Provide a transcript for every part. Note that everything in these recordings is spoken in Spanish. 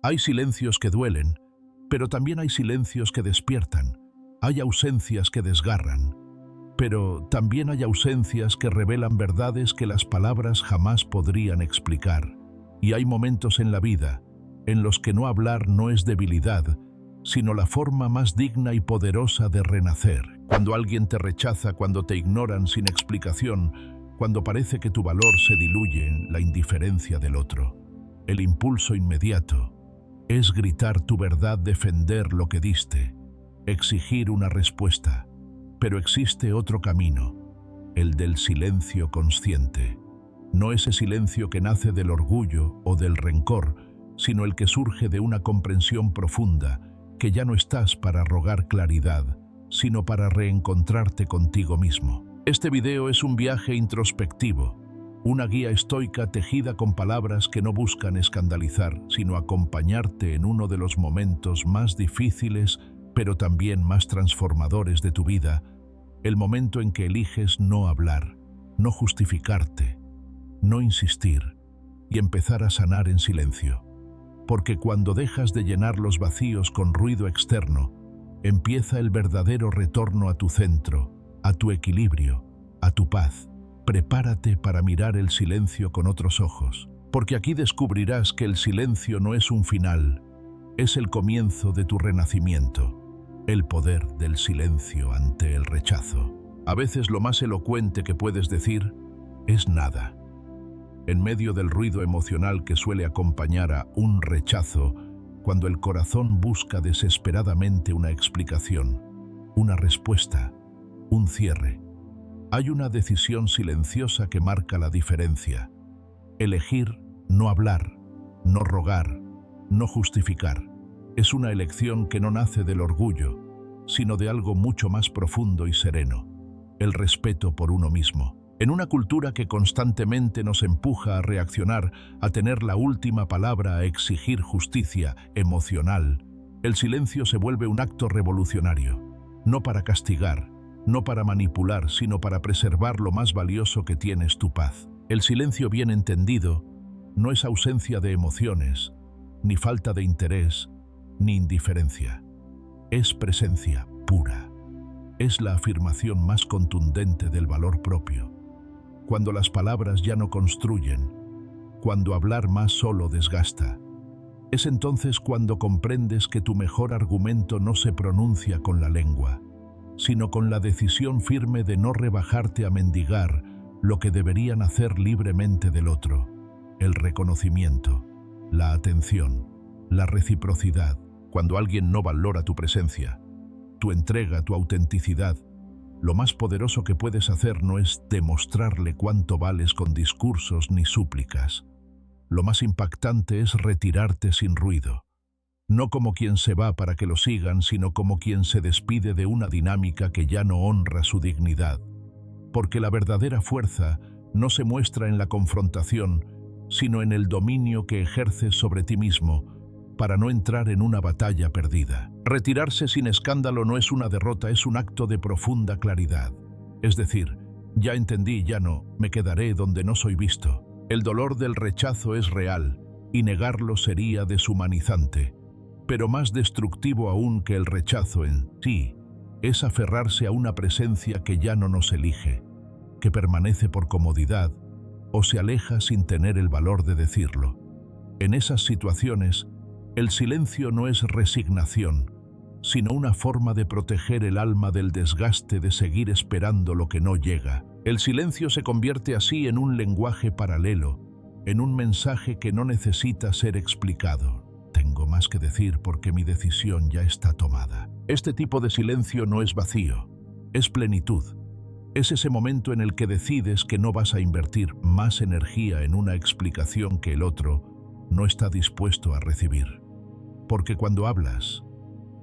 Hay silencios que duelen, pero también hay silencios que despiertan. Hay ausencias que desgarran, pero también hay ausencias que revelan verdades que las palabras jamás podrían explicar. Y hay momentos en la vida en los que no hablar no es debilidad, sino la forma más digna y poderosa de renacer. Cuando alguien te rechaza, cuando te ignoran sin explicación, cuando parece que tu valor se diluye en la indiferencia del otro, el impulso inmediato es gritar tu verdad, defender lo que diste, exigir una respuesta. Pero existe otro camino, el del silencio consciente. No ese silencio que nace del orgullo o del rencor, sino el que surge de una comprensión profunda, que ya no estás para rogar claridad, sino para reencontrarte contigo mismo. Este video es un viaje introspectivo, una guía estoica tejida con palabras que no buscan escandalizar, sino acompañarte en uno de los momentos más difíciles, pero también más transformadores de tu vida, el momento en que eliges no hablar, no justificarte, no insistir y empezar a sanar en silencio. Porque cuando dejas de llenar los vacíos con ruido externo, empieza el verdadero retorno a tu centro, a tu equilibrio, a tu paz. Prepárate para mirar el silencio con otros ojos, porque aquí descubrirás que el silencio no es un final, es el comienzo de tu renacimiento. El poder del silencio ante el rechazo. A veces lo más elocuente que puedes decir es nada. En medio del ruido emocional que suele acompañar a un rechazo, cuando el corazón busca desesperadamente una explicación, una respuesta, un cierre, hay una decisión silenciosa que marca la diferencia. Elegir no hablar, no rogar, no justificar. Es una elección que no nace del orgullo, sino de algo mucho más profundo y sereno, el respeto por uno mismo. En una cultura que constantemente nos empuja a reaccionar, a tener la última palabra, a exigir justicia emocional, el silencio se vuelve un acto revolucionario, no para castigar, no para manipular, sino para preservar lo más valioso que tienes, tu paz. El silencio bien entendido no es ausencia de emociones, ni falta de interés, ni indiferencia. Es presencia pura. Es la afirmación más contundente del valor propio. Cuando las palabras ya no construyen, cuando hablar más solo desgasta, es entonces cuando comprendes que tu mejor argumento no se pronuncia con la lengua, sino con la decisión firme de no rebajarte a mendigar lo que deberían hacer libremente del otro, el reconocimiento, la atención, la reciprocidad. Cuando alguien no valora tu presencia, tu entrega, tu autenticidad, lo más poderoso que puedes hacer no es demostrarle cuánto vales con discursos ni súplicas. Lo más impactante es retirarte sin ruido, no como quien se va para que lo sigan, sino como quien se despide de una dinámica que ya no honra su dignidad. Porque la verdadera fuerza no se muestra en la confrontación, sino en el dominio que ejerces sobre ti mismo, para no entrar en una batalla perdida. Retirarse sin escándalo no es una derrota, es un acto de profunda claridad. Es decir, ya entendí, ya no, me quedaré donde no soy visto. El dolor del rechazo es real, y negarlo sería deshumanizante. Pero más destructivo aún que el rechazo en sí, es aferrarse a una presencia que ya no nos elige, que permanece por comodidad, o se aleja sin tener el valor de decirlo. En esas situaciones, el silencio no es resignación, sino una forma de proteger el alma del desgaste de seguir esperando lo que no llega. El silencio se convierte así en un lenguaje paralelo, en un mensaje que no necesita ser explicado. Tengo más que decir porque mi decisión ya está tomada. Este tipo de silencio no es vacío, es plenitud. Es ese momento en el que decides que no vas a invertir más energía en una explicación que el otro no está dispuesto a recibir. Porque cuando hablas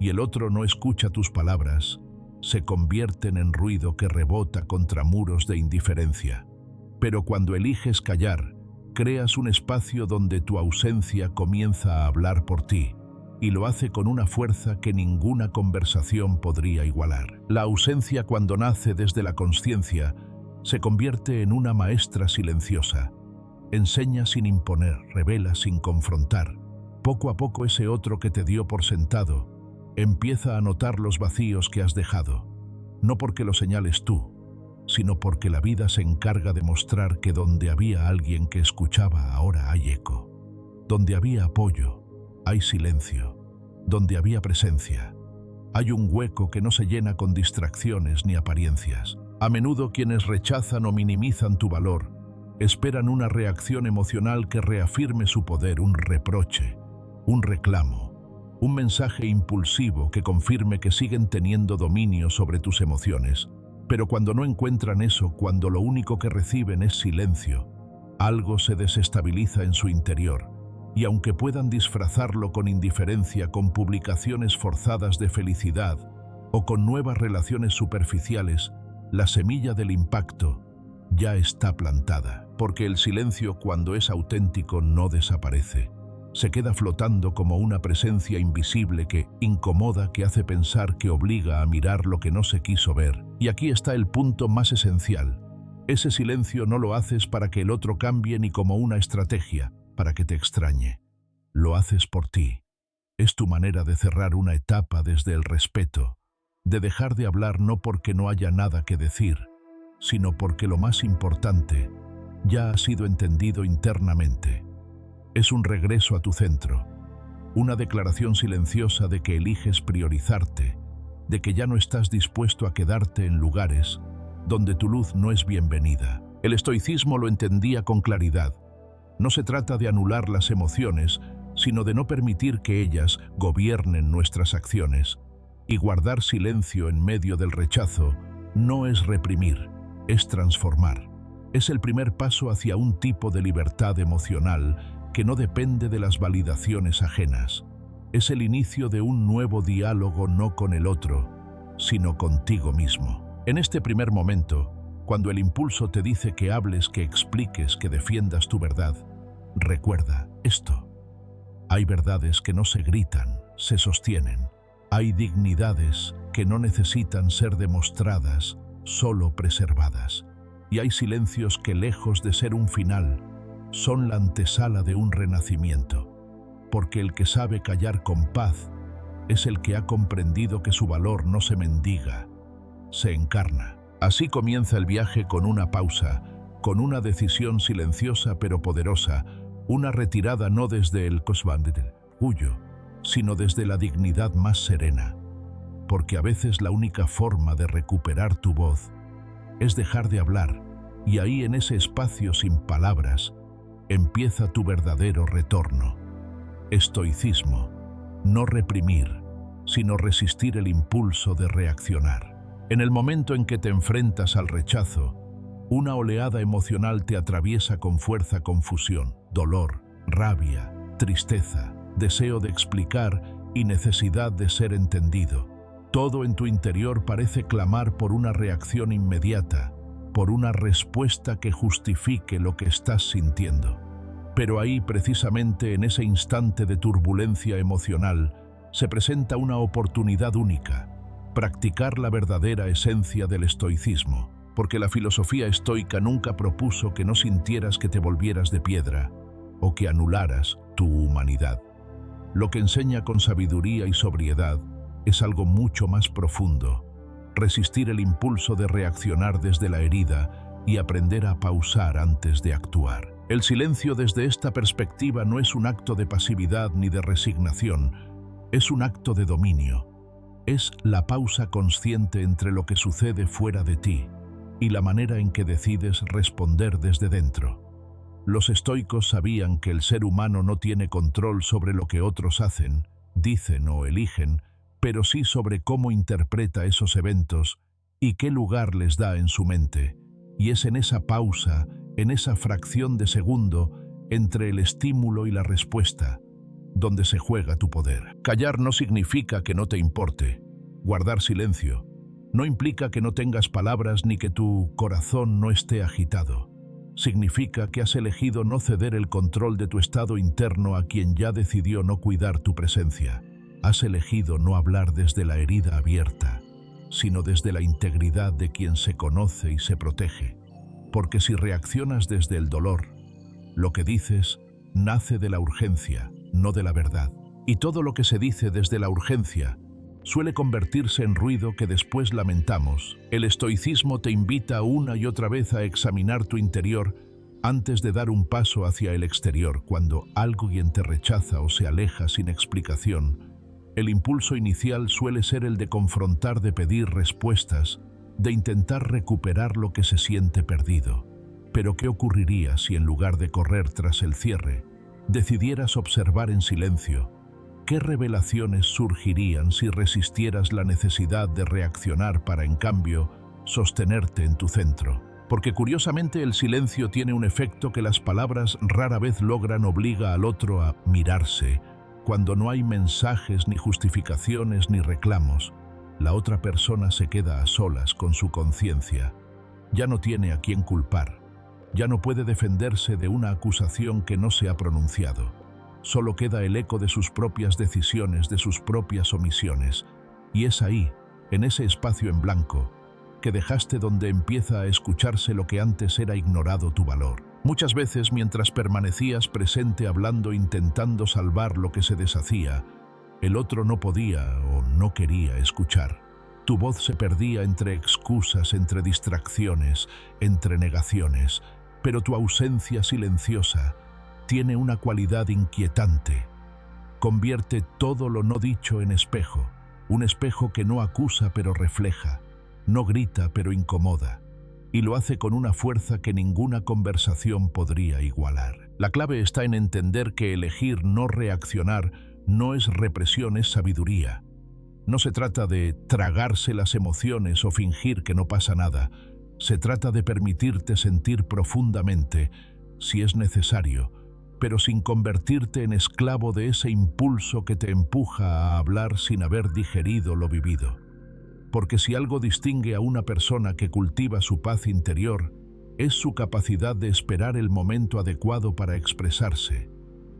y el otro no escucha tus palabras, se convierten en ruido que rebota contra muros de indiferencia. Pero cuando eliges callar, creas un espacio donde tu ausencia comienza a hablar por ti, y lo hace con una fuerza que ninguna conversación podría igualar. La ausencia, cuando nace desde la consciencia, se convierte en una maestra silenciosa. Enseña sin imponer, revela sin confrontar, Poco a poco ese otro que te dio por sentado empieza a notar los vacíos que has dejado, no porque lo señales tú, sino porque la vida se encarga de mostrar que donde había alguien que escuchaba ahora hay eco. Donde había apoyo, hay silencio. Donde había presencia, hay un hueco que no se llena con distracciones ni apariencias. A menudo quienes rechazan o minimizan tu valor esperan una reacción emocional que reafirme su poder, un reproche, un reclamo, un mensaje impulsivo que confirme que siguen teniendo dominio sobre tus emociones. Pero cuando no encuentran eso, cuando lo único que reciben es silencio, algo se desestabiliza en su interior. Y aunque puedan disfrazarlo con indiferencia, con publicaciones forzadas de felicidad o con nuevas relaciones superficiales, la semilla del impacto ya está plantada, porque el silencio, cuando es auténtico, no desaparece. Se queda flotando como una presencia invisible que incomoda, que hace pensar, que obliga a mirar lo que no se quiso ver. Y aquí está el punto más esencial. Ese silencio no lo haces para que el otro cambie ni como una estrategia para que te extrañe. Lo haces por ti. Es tu manera de cerrar una etapa desde el respeto, de dejar de hablar no porque no haya nada que decir, sino porque lo más importante ya ha sido entendido internamente. Es un regreso a tu centro, una declaración silenciosa de que eliges priorizarte, de que ya no estás dispuesto a quedarte en lugares donde tu luz no es bienvenida. El estoicismo lo entendía con claridad. No se trata de anular las emociones, sino de no permitir que ellas gobiernen nuestras acciones. Y guardar silencio en medio del rechazo no es reprimir, es transformar. Es el primer paso hacia un tipo de libertad emocional que no depende de las validaciones ajenas. Es el inicio de un nuevo diálogo, no con el otro, sino contigo mismo. En este primer momento, cuando el impulso te dice que hables, que expliques, que defiendas tu verdad, recuerda esto. Hay verdades que no se gritan, se sostienen. Hay dignidades que no necesitan ser demostradas, solo preservadas. Y hay silencios que, lejos de ser un final, son la antesala de un renacimiento. Porque el que sabe callar con paz es el que ha comprendido que su valor no se mendiga, se encarna. Así comienza el viaje, con una pausa, con una decisión silenciosa pero poderosa, una retirada no desde el orgullo, sino desde la dignidad más serena. Porque a veces la única forma de recuperar tu voz es dejar de hablar, y ahí, en ese espacio sin palabras, empieza tu verdadero retorno. Estoicismo, no reprimir, sino resistir el impulso de reaccionar. En el momento en que te enfrentas al rechazo, una oleada emocional te atraviesa con fuerza: confusión, dolor, rabia, tristeza, deseo de explicar y necesidad de ser entendido. Todo en tu interior parece clamar por una reacción inmediata, por una respuesta que justifique lo que estás sintiendo. Pero ahí, precisamente en ese instante de turbulencia emocional, se presenta una oportunidad única: practicar la verdadera esencia del estoicismo, porque la filosofía estoica nunca propuso que no sintieras, que te volvieras de piedra o que anularas tu humanidad. Lo que enseña con sabiduría y sobriedad es algo mucho más profundo: resistir el impulso de reaccionar desde la herida y aprender a pausar antes de actuar. El silencio, desde esta perspectiva, no es un acto de pasividad ni de resignación, es un acto de dominio. Es la pausa consciente entre lo que sucede fuera de ti y la manera en que decides responder desde dentro. Los estoicos sabían que el ser humano no tiene control sobre lo que otros hacen, dicen o eligen, pero sí sobre cómo interpreta esos eventos y qué lugar les da en su mente. Y es en esa pausa, en esa fracción de segundo entre el estímulo y la respuesta, donde se juega tu poder. Callar no significa que no te importe. Guardar silencio no implica que no tengas palabras ni que tu corazón no esté agitado. Significa que has elegido no ceder el control de tu estado interno a quien ya decidió no cuidar tu presencia. Has elegido no hablar desde la herida abierta, sino desde la integridad de quien se conoce y se protege. Porque si reaccionas desde el dolor, lo que dices nace de la urgencia, no de la verdad. Y todo lo que se dice desde la urgencia suele convertirse en ruido que después lamentamos. El estoicismo te invita una y otra vez a examinar tu interior antes de dar un paso hacia el exterior. Cuando alguien te rechaza o se aleja sin explicación, el impulso inicial suele ser el de confrontar, de pedir respuestas, de intentar recuperar lo que se siente perdido. Pero ¿qué ocurriría si en lugar de correr tras el cierre, decidieras observar en silencio? ¿Qué revelaciones surgirían si resistieras la necesidad de reaccionar para, en cambio, sostenerte en tu centro? Porque curiosamente el silencio tiene un efecto que las palabras rara vez logran. Obliga al otro a mirarse. Cuando no hay mensajes, ni justificaciones, ni reclamos, la otra persona se queda a solas con su conciencia. Ya no tiene a quién culpar. Ya no puede defenderse de una acusación que no se ha pronunciado. Solo queda el eco de sus propias decisiones, de sus propias omisiones. Y es ahí, en ese espacio en blanco, que dejaste, donde empieza a escucharse lo que antes era ignorado: tu valor. Muchas veces, mientras permanecías presente hablando, intentando salvar lo que se deshacía, el otro no podía o no quería escuchar. Tu voz se perdía entre excusas, entre distracciones, entre negaciones, pero tu ausencia silenciosa tiene una cualidad inquietante. Convierte todo lo no dicho en espejo, un espejo que no acusa pero refleja, no grita pero incomoda, y lo hace con una fuerza que ninguna conversación podría igualar. La clave está en entender que elegir no reaccionar no es represión, es sabiduría. No se trata de tragarse las emociones o fingir que no pasa nada. Se trata de permitirte sentir profundamente, si es necesario, pero sin convertirte en esclavo de ese impulso que te empuja a hablar sin haber digerido lo vivido. Porque si algo distingue a una persona que cultiva su paz interior, es su capacidad de esperar el momento adecuado para expresarse,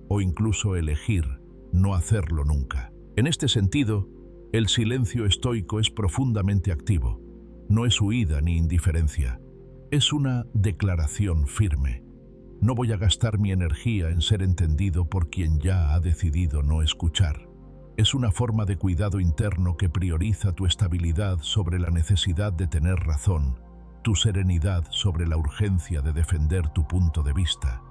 o incluso elegir no hacerlo nunca. En este sentido, el silencio estoico es profundamente activo. No es huida ni indiferencia. Es una declaración firme. No voy a gastar mi energía en ser entendido por quien ya ha decidido no escuchar. Es una forma de cuidado interno que prioriza tu estabilidad sobre la necesidad de tener razón, tu serenidad sobre la urgencia de defender tu punto de vista.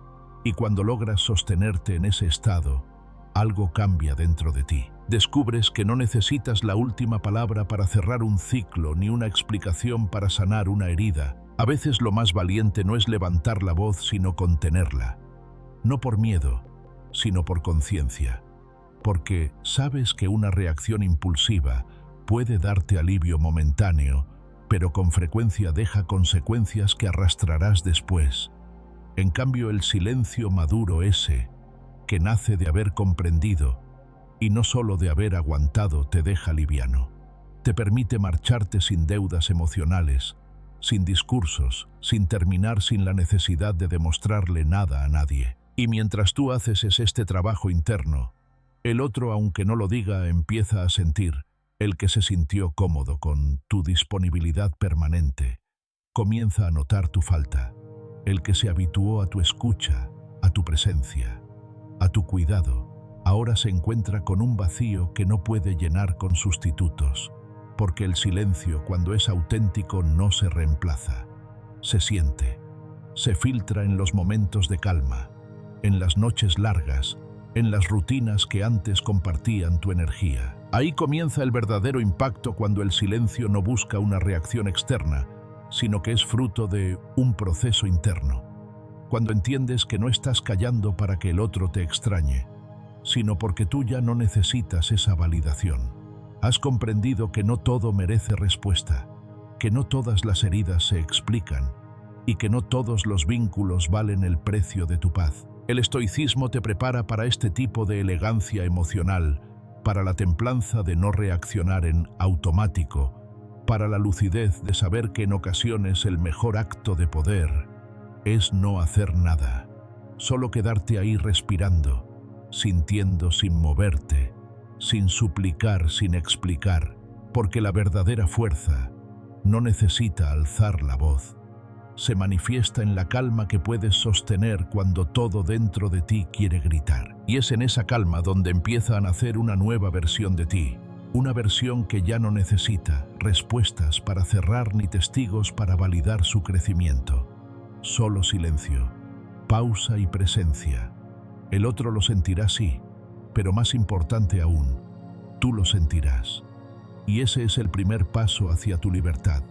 Y cuando logras sostenerte en ese estado, algo cambia dentro de ti. Descubres que no necesitas la última palabra para cerrar un ciclo, ni una explicación para sanar una herida. A veces lo más valiente no es levantar la voz, sino contenerla. No por miedo, sino por conciencia. Porque sabes que una reacción impulsiva puede darte alivio momentáneo, pero con frecuencia deja consecuencias que arrastrarás después. En cambio, el silencio maduro, ese que nace de haber comprendido y no solo de haber aguantado, te deja liviano. Te permite marcharte sin deudas emocionales, sin discursos, sin terminar sin la necesidad de demostrarle nada a nadie. Y mientras tú haces este trabajo interno, el otro, aunque no lo diga, empieza a sentir. El que se sintió cómodo con tu disponibilidad permanente comienza a notar tu falta. El que se habituó a tu escucha, a tu presencia, a tu cuidado, ahora se encuentra con un vacío que no puede llenar con sustitutos, porque el silencio, cuando es auténtico, no se reemplaza. Se siente, se filtra en los momentos de calma, en las noches largas, en las rutinas que antes compartían tu energía. Ahí comienza el verdadero impacto, cuando el silencio no busca una reacción externa, sino que es fruto de un proceso interno. Cuando entiendes que no estás callando para que el otro te extrañe, sino porque tú ya no necesitas esa validación. Has comprendido que no todo merece respuesta, que no todas las heridas se explican y que no todos los vínculos valen el precio de tu paz. El estoicismo te prepara para este tipo de elegancia emocional, para la templanza de no reaccionar en automático, para la lucidez de saber que en ocasiones el mejor acto de poder es no hacer nada, solo quedarte ahí respirando, sintiendo sin moverte, sin suplicar, sin explicar, porque la verdadera fuerza no necesita alzar la voz, se manifiesta en la calma que puedes sostener cuando todo dentro de ti quiere gritar. Y es en esa calma donde empieza a nacer una nueva versión de ti, una versión que ya no necesita respuestas para cerrar ni testigos para validar su crecimiento. Solo silencio, pausa y presencia. El otro lo sentirá, sí, pero más importante aún, tú lo sentirás. Y ese es el primer paso hacia tu libertad.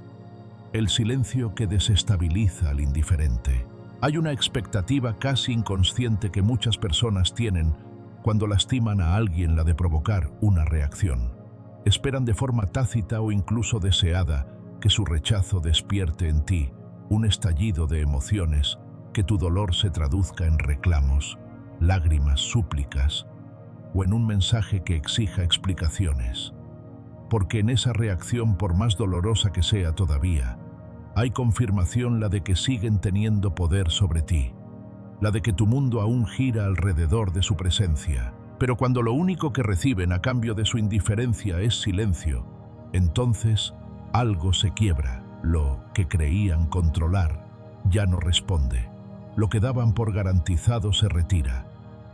El silencio que desestabiliza al indiferente. Hay una expectativa casi inconsciente que muchas personas tienen cuando lastiman a alguien, la de provocar una reacción. Esperan de forma tácita o incluso deseada que su rechazo despierte en ti un estallido de emociones, que tu dolor se traduzca en reclamos, lágrimas, súplicas o en un mensaje que exija explicaciones. Porque en esa reacción, por más dolorosa que sea todavía, hay confirmación, la de que siguen teniendo poder sobre ti, la de que tu mundo aún gira alrededor de su presencia. Pero cuando lo único que reciben a cambio de su indiferencia es silencio, entonces algo se quiebra. Lo que creían controlar ya no responde. Lo que daban por garantizado se retira.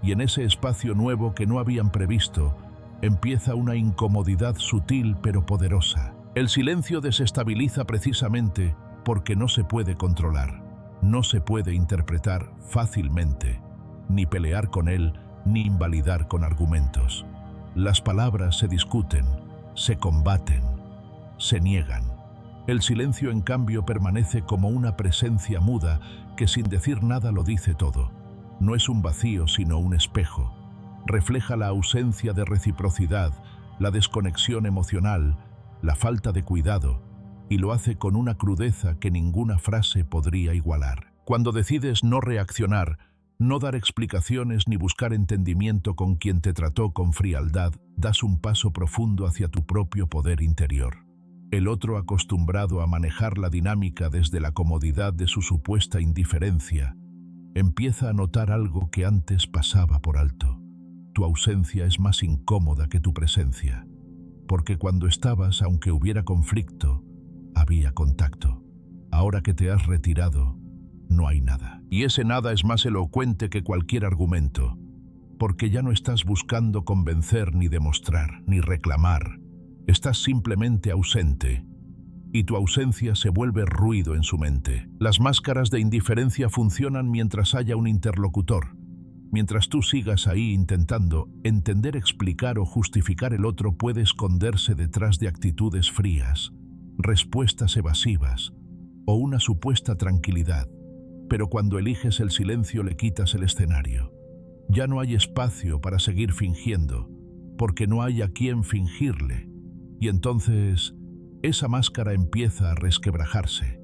Y en ese espacio nuevo que no habían previsto, empieza una incomodidad sutil pero poderosa. El silencio desestabiliza precisamente porque no se puede controlar, no se puede interpretar fácilmente, ni pelear con él, ni invalidar con argumentos. Las palabras se discuten, se combaten, se niegan. El silencio, en cambio, permanece como una presencia muda que sin decir nada lo dice todo. No es un vacío, sino un espejo. Refleja la ausencia de reciprocidad, la desconexión emocional, la falta de cuidado, y lo hace con una crudeza que ninguna frase podría igualar. Cuando decides no reaccionar, no dar explicaciones ni buscar entendimiento con quien te trató con frialdad, das un paso profundo hacia tu propio poder interior. El otro, acostumbrado a manejar la dinámica desde la comodidad de su supuesta indiferencia, empieza a notar algo que antes pasaba por alto. Tu ausencia es más incómoda que tu presencia, porque cuando estabas, aunque hubiera conflicto, había contacto. Ahora que te has retirado, no hay nada. Y ese nada es más elocuente que cualquier argumento, porque ya no estás buscando convencer, ni demostrar, ni reclamar. Estás simplemente ausente, y tu ausencia se vuelve ruido en su mente. Las máscaras de indiferencia funcionan mientras haya un interlocutor. Mientras tú sigas ahí intentando entender, explicar o justificar, el otro puede esconderse detrás de actitudes frías, respuestas evasivas o una supuesta tranquilidad. Pero cuando eliges el silencio, le quitas el escenario. Ya no hay espacio para seguir fingiendo, porque no hay a quien fingirle. Y entonces esa máscara empieza a resquebrajarse.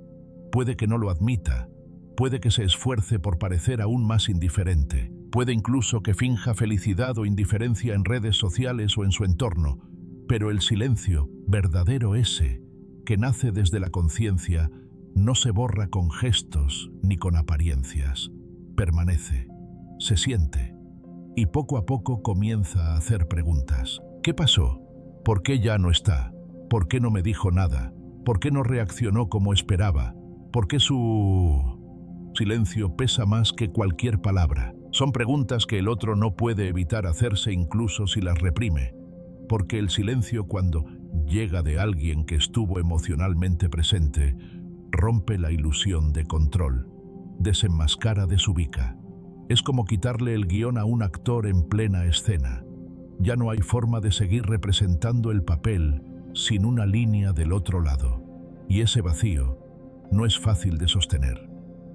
Puede que no lo admita, puede que se esfuerce por parecer aún más indiferente, puede incluso que finja felicidad o indiferencia en redes sociales o en su entorno, pero el silencio verdadero, ese que nace desde la conciencia, no se borra con gestos ni con apariencias. Permanece, se siente, y poco a poco comienza a hacer preguntas. ¿Qué pasó? ¿Por qué ya no está? ¿Por qué no me dijo nada? ¿Por qué no reaccionó como esperaba? ¿Por qué su silencio pesa más que cualquier palabra? Son preguntas que el otro no puede evitar hacerse incluso si las reprime, porque el silencio, cuando llega de alguien que estuvo emocionalmente presente, rompe la ilusión de control, desenmascara, desubica. Es como quitarle el guión a un actor en plena escena. Ya no hay forma de seguir representando el papel sin una línea del otro lado. Y ese vacío no es fácil de sostener,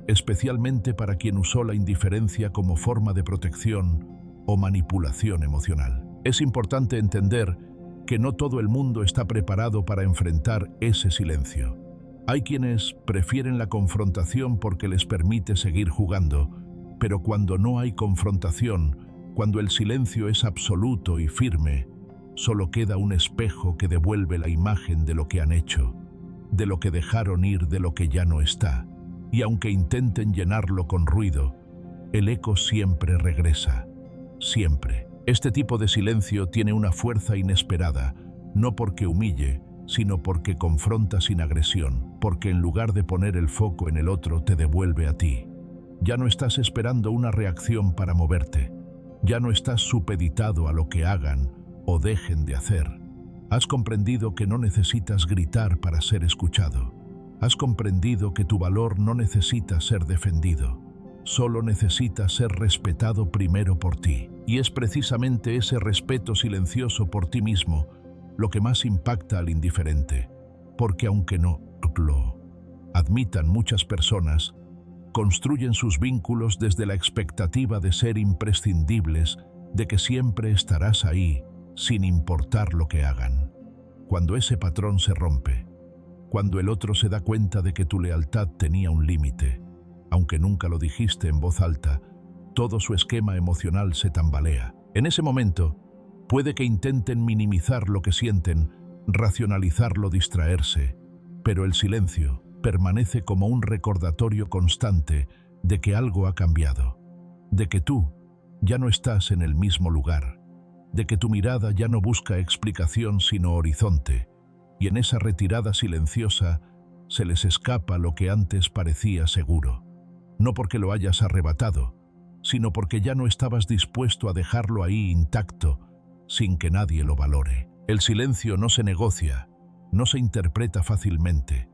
especialmente para quien usó la indiferencia como forma de protección o manipulación emocional. Es importante entender que no todo el mundo está preparado para enfrentar ese silencio. Hay quienes prefieren la confrontación porque les permite seguir jugando, pero cuando no hay confrontación, cuando el silencio es absoluto y firme, solo queda un espejo que devuelve la imagen de lo que han hecho, de lo que dejaron ir, de lo que ya no está. Y aunque intenten llenarlo con ruido, el eco siempre regresa, siempre. Este tipo de silencio tiene una fuerza inesperada, no porque humille, sino porque confronta sin agresión, porque en lugar de poner el foco en el otro te devuelve a ti. Ya no estás esperando una reacción para moverte. Ya no estás supeditado a lo que hagan o dejen de hacer. Has comprendido que no necesitas gritar para ser escuchado. Has comprendido que tu valor no necesita ser defendido. Solo necesita ser respetado primero por ti. Y es precisamente ese respeto silencioso por ti mismo lo que más impacta al indiferente. Porque aunque no lo admitan muchas personas, construyen sus vínculos desde la expectativa de ser imprescindibles, de que siempre estarás ahí, sin importar lo que hagan. Cuando ese patrón se rompe, cuando el otro se da cuenta de que tu lealtad tenía un límite, aunque nunca lo dijiste en voz alta, todo su esquema emocional se tambalea. En ese momento, puede que intenten minimizar lo que sienten, racionalizarlo, distraerse, pero el silencio permanece como un recordatorio constante de que algo ha cambiado, de que tú ya no estás en el mismo lugar, de que tu mirada ya no busca explicación sino horizonte, y en esa retirada silenciosa se les escapa lo que antes parecía seguro, no porque lo hayas arrebatado, sino porque ya no estabas dispuesto a dejarlo ahí intacto, sin que nadie lo valore. El silencio no se negocia, no se interpreta fácilmente,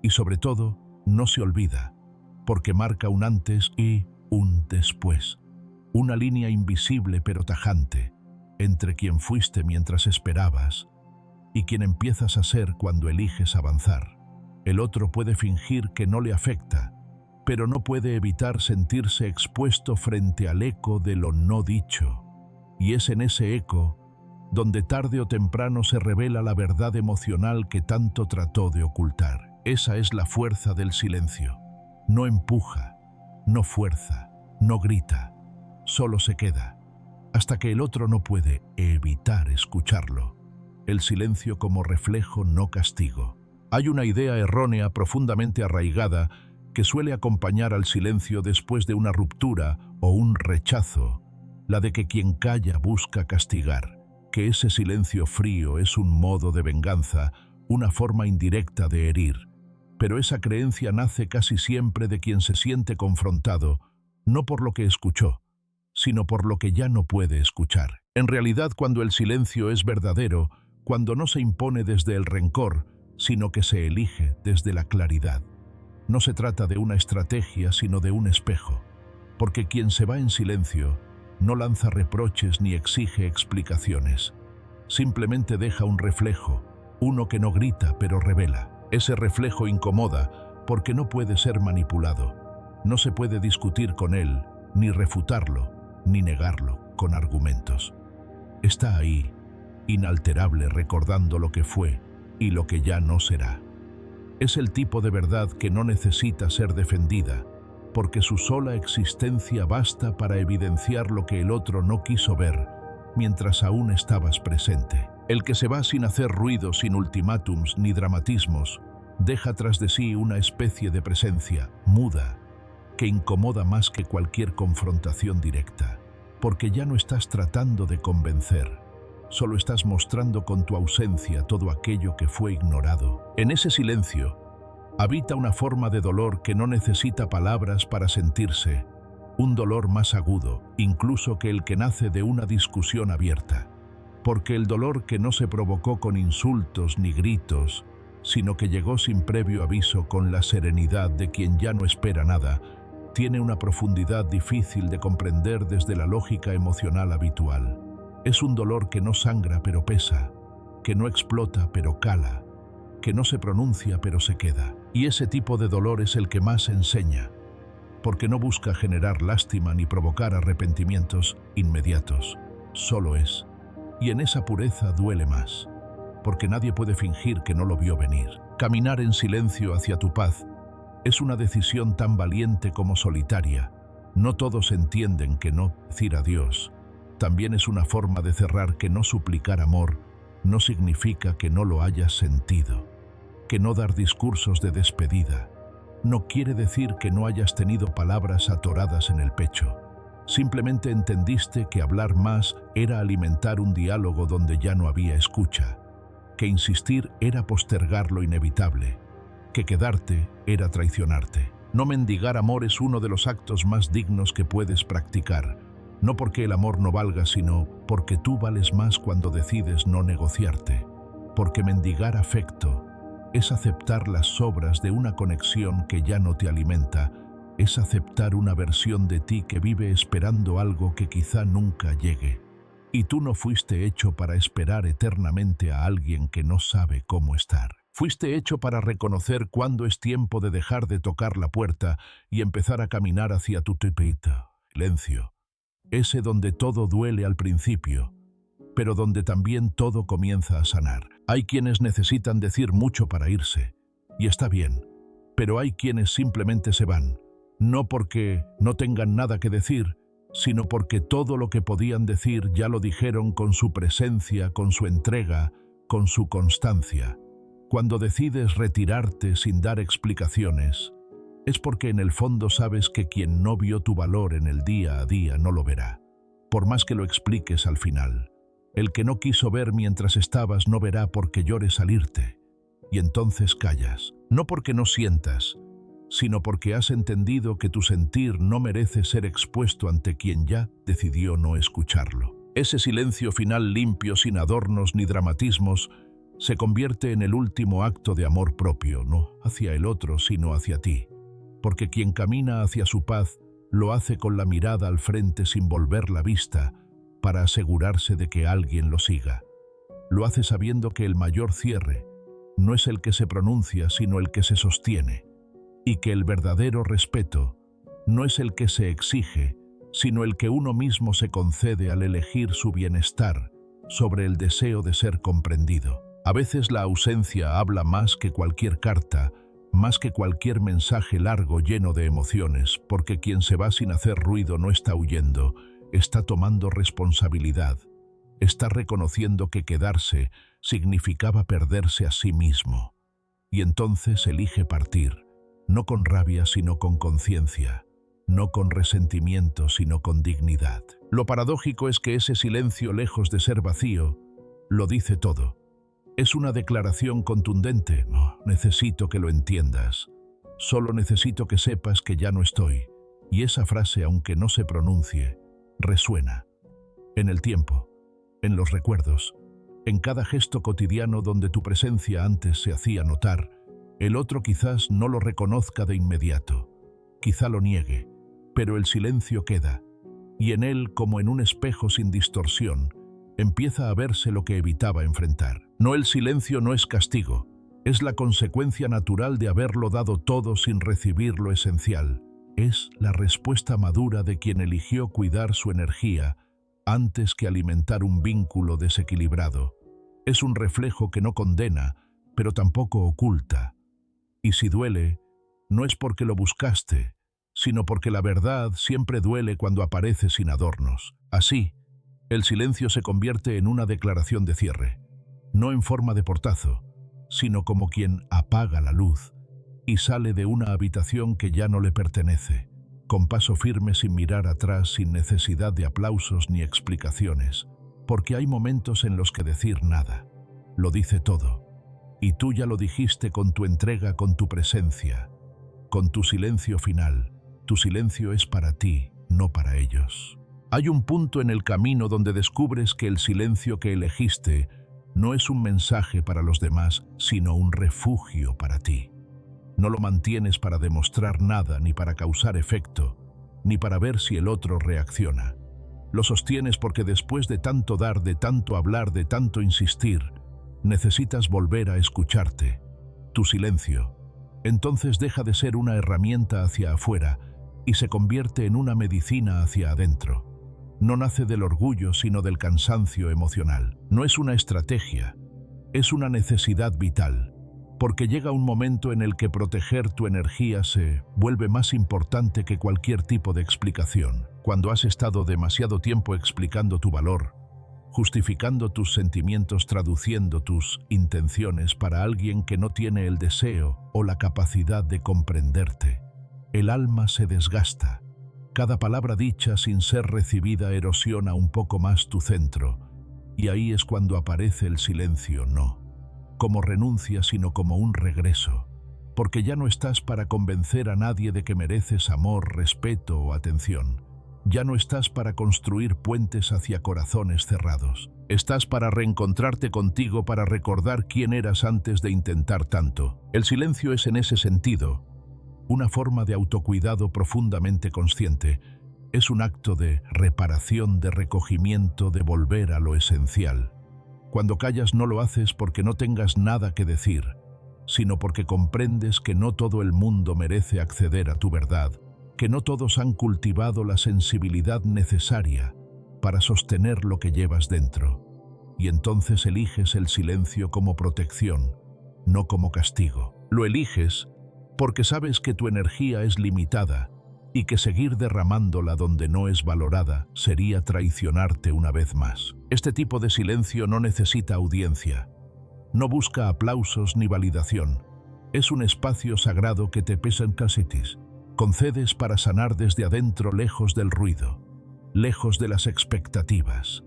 y sobre todo, no se olvida, porque marca un antes y un después, una línea invisible pero tajante, entre quien fuiste mientras esperabas y quien empiezas a ser cuando eliges avanzar. El otro puede fingir que no le afecta, pero no puede evitar sentirse expuesto frente al eco de lo no dicho. Y es en ese eco donde tarde o temprano se revela la verdad emocional que tanto trató de ocultar. Esa es la fuerza del silencio. No empuja, no fuerza, no grita, solo se queda, hasta que el otro no puede evitar escucharlo. El silencio como reflejo, no castigo. Hay una idea errónea profundamente arraigada que suele acompañar al silencio después de una ruptura o un rechazo, la de que quien calla busca castigar, que ese silencio frío es un modo de venganza, una forma indirecta de herir. Pero esa creencia nace casi siempre de quien se siente confrontado, no por lo que escuchó, sino por lo que ya no puede escuchar. En realidad, cuando el silencio es verdadero, cuando no se impone desde el rencor, sino que se elige desde la claridad. No se trata de una estrategia, sino de un espejo, porque quien se va en silencio no lanza reproches ni exige explicaciones. Simplemente deja un reflejo, uno que no grita pero revela. Ese reflejo incomoda porque no puede ser manipulado. No se puede discutir con él, ni refutarlo, ni negarlo con argumentos. Está ahí, inalterable, recordando lo que fue y lo que ya no será. Es el tipo de verdad que no necesita ser defendida, porque su sola existencia basta para evidenciar lo que el otro no quiso ver mientras aún estabas presente. El que se va sin hacer ruido, sin ultimátums ni dramatismos, deja tras de sí una especie de presencia muda que incomoda más que cualquier confrontación directa, porque ya no estás tratando de convencer, solo estás mostrando con tu ausencia todo aquello que fue ignorado. En ese silencio habita una forma de dolor que no necesita palabras para sentirse, un dolor más agudo, incluso que el que nace de una discusión abierta, porque el dolor que no se provocó con insultos ni gritos, sino que llegó sin previo aviso con la serenidad de quien ya no espera nada, tiene una profundidad difícil de comprender desde la lógica emocional habitual. Es un dolor que no sangra pero pesa, que no explota pero cala, que no se pronuncia pero se queda. Y ese tipo de dolor es el que más enseña, porque no busca generar lástima ni provocar arrepentimientos inmediatos, solo es. Y en esa pureza duele más, porque nadie puede fingir que no lo vio venir. Caminar en silencio hacia tu paz es una decisión tan valiente como solitaria. No todos entienden que no decir adiós también es una forma de cerrar, que no suplicar amor no significa que no lo hayas sentido, que no dar discursos de despedida no quiere decir que no hayas tenido palabras atoradas en el pecho. Simplemente entendiste que hablar más era alimentar un diálogo donde ya no había escucha. que insistir era postergar lo inevitable, que quedarte era traicionarte. No mendigar amor es uno de los actos más dignos que puedes practicar, no porque el amor no valga, sino porque tú vales más cuando decides no negociarte. Porque mendigar afecto es aceptar las sobras de una conexión que ya no te alimenta, es aceptar una versión de ti que vive esperando algo que quizá nunca llegue. Y tú no fuiste hecho para esperar eternamente a alguien que no sabe cómo estar. Fuiste hecho para reconocer cuándo es tiempo de dejar de tocar la puerta y empezar a caminar hacia tu silencio. Ese donde todo duele al principio, pero donde también todo comienza a sanar. Hay quienes necesitan decir mucho para irse, y está bien, pero hay quienes simplemente se van, no porque no tengan nada que decir, sino porque todo lo que podían decir ya lo dijeron con su presencia, con su entrega, con su constancia. Cuando decides retirarte sin dar explicaciones, es porque en el fondo sabes que quien no vio tu valor en el día a día no lo verá, por más que lo expliques al final. El que no quiso ver mientras estabas no verá porque llores al irte, y entonces callas, no porque no sientas, sino porque has entendido que tu sentir no merece ser expuesto ante quien ya decidió no escucharlo. Ese silencio final limpio, sin adornos ni dramatismos, se convierte en el último acto de amor propio, no hacia el otro, sino hacia ti. Porque quien camina hacia su paz lo hace con la mirada al frente sin volver la vista, para asegurarse de que alguien lo siga. Lo hace sabiendo que el mayor cierre no es el que se pronuncia, sino el que se sostiene, y que el verdadero respeto no es el que se exige, sino el que uno mismo se concede al elegir su bienestar sobre el deseo de ser comprendido. A veces la ausencia habla más que cualquier carta, más que cualquier mensaje largo lleno de emociones, porque quien se va sin hacer ruido no está huyendo, está tomando responsabilidad, está reconociendo que quedarse significaba perderse a sí mismo. Y entonces elige partir, no con rabia sino con conciencia, no con resentimiento sino con dignidad. Lo paradójico es que ese silencio, lejos de ser vacío, lo dice todo. Es una declaración contundente. No, necesito que lo entiendas. Solo necesito que sepas que ya no estoy. Y esa frase, aunque no se pronuncie, resuena. En el tiempo, en los recuerdos, en cada gesto cotidiano donde tu presencia antes se hacía notar, el otro quizás no lo reconozca de inmediato, quizá lo niegue, pero el silencio queda, y en él, como en un espejo sin distorsión, empieza a verse lo que evitaba enfrentar. No, el silencio no es castigo, es la consecuencia natural de haberlo dado todo sin recibir lo esencial. Es la respuesta madura de quien eligió cuidar su energía antes que alimentar un vínculo desequilibrado. Es un reflejo que no condena, pero tampoco oculta. Y si duele, no es porque lo buscaste, sino porque la verdad siempre duele cuando aparece sin adornos. Así, el silencio se convierte en una declaración de cierre, no en forma de portazo, sino como quien apaga la luz y sale de una habitación que ya no le pertenece, con paso firme sin mirar atrás, sin necesidad de aplausos ni explicaciones, porque hay momentos en los que decir nada lo dice todo, y tú ya lo dijiste con tu entrega, con tu presencia, con tu silencio final. Tu silencio es para ti, no para ellos. Hay un punto en el camino donde descubres que el silencio que elegiste no es un mensaje para los demás, sino un refugio para ti. No lo mantienes para demostrar nada, ni para causar efecto, ni para ver si el otro reacciona. Lo sostienes porque después de tanto dar, de tanto hablar, de tanto insistir, necesitas volver a escucharte. Tu silencio, entonces deja de ser una herramienta hacia afuera y se convierte en una medicina hacia adentro. No nace del orgullo, sino del cansancio emocional. No es una estrategia, es una necesidad vital. Porque llega un momento en el que proteger tu energía se vuelve más importante que cualquier tipo de explicación. Cuando has estado demasiado tiempo explicando tu valor, justificando tus sentimientos, traduciendo tus intenciones para alguien que no tiene el deseo o la capacidad de comprenderte, el alma se desgasta. Cada palabra dicha sin ser recibida erosiona un poco más tu centro, y ahí es cuando aparece el silencio. No como renuncia, sino como un regreso, porque ya no estás para convencer a nadie de que mereces amor, respeto o atención. Ya no estás para construir puentes hacia corazones cerrados. Estás para reencontrarte contigo, para recordar quién eras antes de intentar tanto. El silencio es, en ese sentido, una forma de autocuidado profundamente consciente. Es un acto de reparación, de recogimiento, de volver a lo esencial. Cuando callas no lo haces porque no tengas nada que decir, sino porque comprendes que no todo el mundo merece acceder a tu verdad, que no todos han cultivado la sensibilidad necesaria para sostener lo que llevas dentro. Y entonces eliges el silencio como protección, no como castigo. Lo eliges porque sabes que tu energía es limitada y que seguir derramándola donde no es valorada sería traicionarte una vez más. Este tipo de silencio no necesita audiencia, no busca aplausos ni validación. Es un espacio sagrado que te pesa en casitis. Concedes para sanar desde adentro, lejos del ruido, lejos de las expectativas,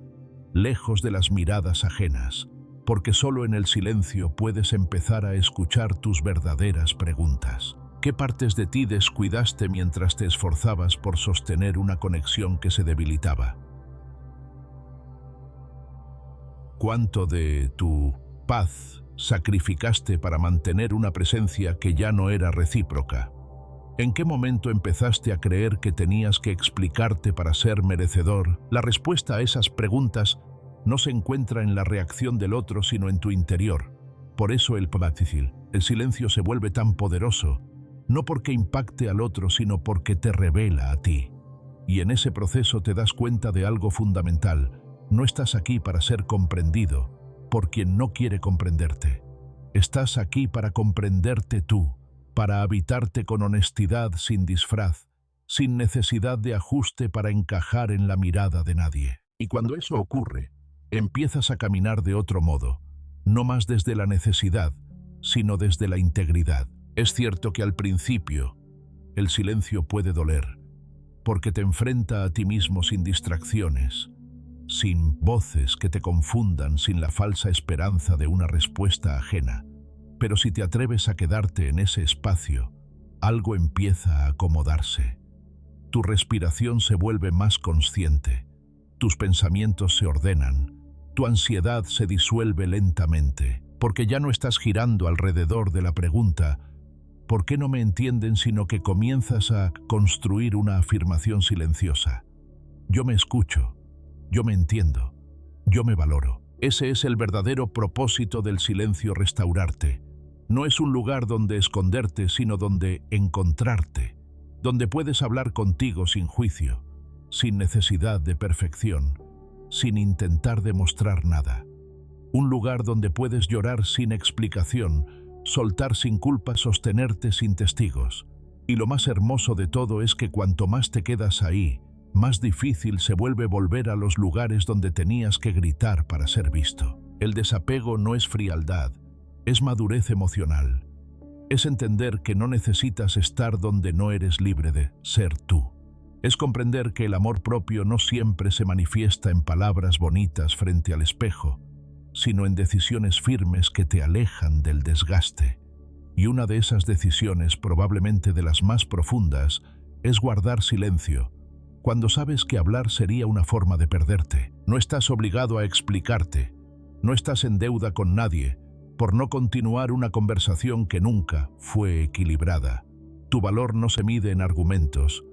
lejos de las miradas ajenas, porque solo en el silencio puedes empezar a escuchar tus verdaderas preguntas. ¿Qué partes de ti descuidaste mientras te esforzabas por sostener una conexión que se debilitaba? ¿Cuánto de tu paz sacrificaste para mantener una presencia que ya no era recíproca? ¿En qué momento empezaste a creer que tenías que explicarte para ser merecedor? La respuesta a esas preguntas no se encuentra en la reacción del otro, sino en tu interior. Por eso el silencio se vuelve tan poderoso, no porque impacte al otro, sino porque te revela a ti. Y en ese proceso te das cuenta de algo fundamental. No estás aquí para ser comprendido por quien no quiere comprenderte. Estás aquí para comprenderte tú, para habitarte con honestidad, sin disfraz, sin necesidad de ajuste para encajar en la mirada de nadie. Y cuando eso ocurre, empiezas a caminar de otro modo, no más desde la necesidad, sino desde la integridad. Es cierto que al principio el silencio puede doler, porque te enfrenta a ti mismo sin distracciones, sin voces que te confundan, sin la falsa esperanza de una respuesta ajena. Pero si te atreves a quedarte en ese espacio, algo empieza a acomodarse. Tu respiración se vuelve más consciente, tus pensamientos se ordenan, tu ansiedad se disuelve lentamente, porque ya no estás girando alrededor de la pregunta ¿por qué no me entienden?, sino que comienzas a construir una afirmación silenciosa. Yo me escucho, yo me entiendo, yo me valoro. Ese es el verdadero propósito del silencio: restaurarte. No es un lugar donde esconderte, sino donde encontrarte, donde puedes hablar contigo sin juicio, sin necesidad de perfección, sin intentar demostrar nada. Un lugar donde puedes llorar sin explicación, soltar sin culpa, sostenerte sin testigos. Y lo más hermoso de todo es que cuanto más te quedas ahí, más difícil se vuelve volver a los lugares donde tenías que gritar para ser visto. El desapego no es frialdad, es madurez emocional. Es entender que no necesitas estar donde no eres libre de ser tú. Es comprender que el amor propio no siempre se manifiesta en palabras bonitas frente al espejo, sino en decisiones firmes que te alejan del desgaste. Y una de esas decisiones, probablemente de las más profundas, es guardar silencio, cuando sabes que hablar sería una forma de perderte. No estás obligado a explicarte, no estás en deuda con nadie por no continuar una conversación que nunca fue equilibrada. Tu valor no se mide en argumentos,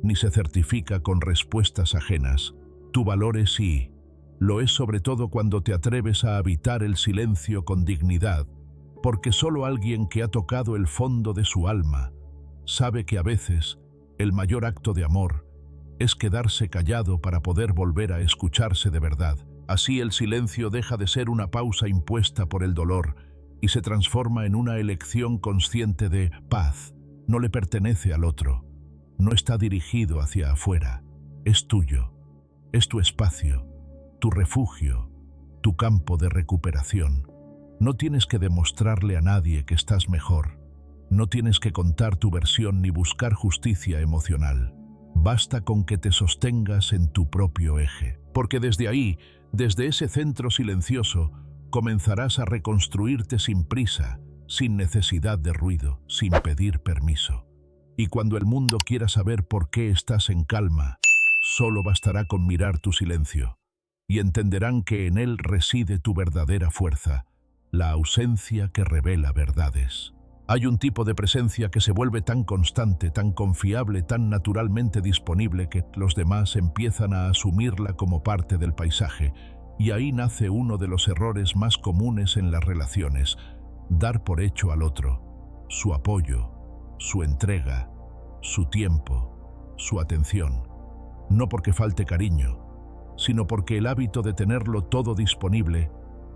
ni se certifica con respuestas ajenas. Tu valor es sí. Lo es sobre todo cuando te atreves a habitar el silencio con dignidad, porque solo alguien que ha tocado el fondo de su alma sabe que a veces el mayor acto de amor es quedarse callado para poder volver a escucharse de verdad. Así el silencio deja de ser una pausa impuesta por el dolor y se transforma en una elección consciente de paz. No le pertenece al otro, no está dirigido hacia afuera, es tuyo, es tu espacio, tu refugio, tu campo de recuperación. No tienes que demostrarle a nadie que estás mejor. No tienes que contar tu versión ni buscar justicia emocional. Basta con que te sostengas en tu propio eje. Porque desde ahí, desde ese centro silencioso, comenzarás a reconstruirte sin prisa, sin necesidad de ruido, sin pedir permiso. Y cuando el mundo quiera saber por qué estás en calma, solo bastará con mirar tu silencio, y entenderán que en él reside tu verdadera fuerza, la ausencia que revela verdades. Hay un tipo de presencia que se vuelve tan constante, tan confiable, tan naturalmente disponible que los demás empiezan a asumirla como parte del paisaje, y ahí nace uno de los errores más comunes en las relaciones: dar por hecho al otro, su apoyo, su entrega, su tiempo, su atención. No porque falte cariño, sino porque el hábito de tenerlo todo disponible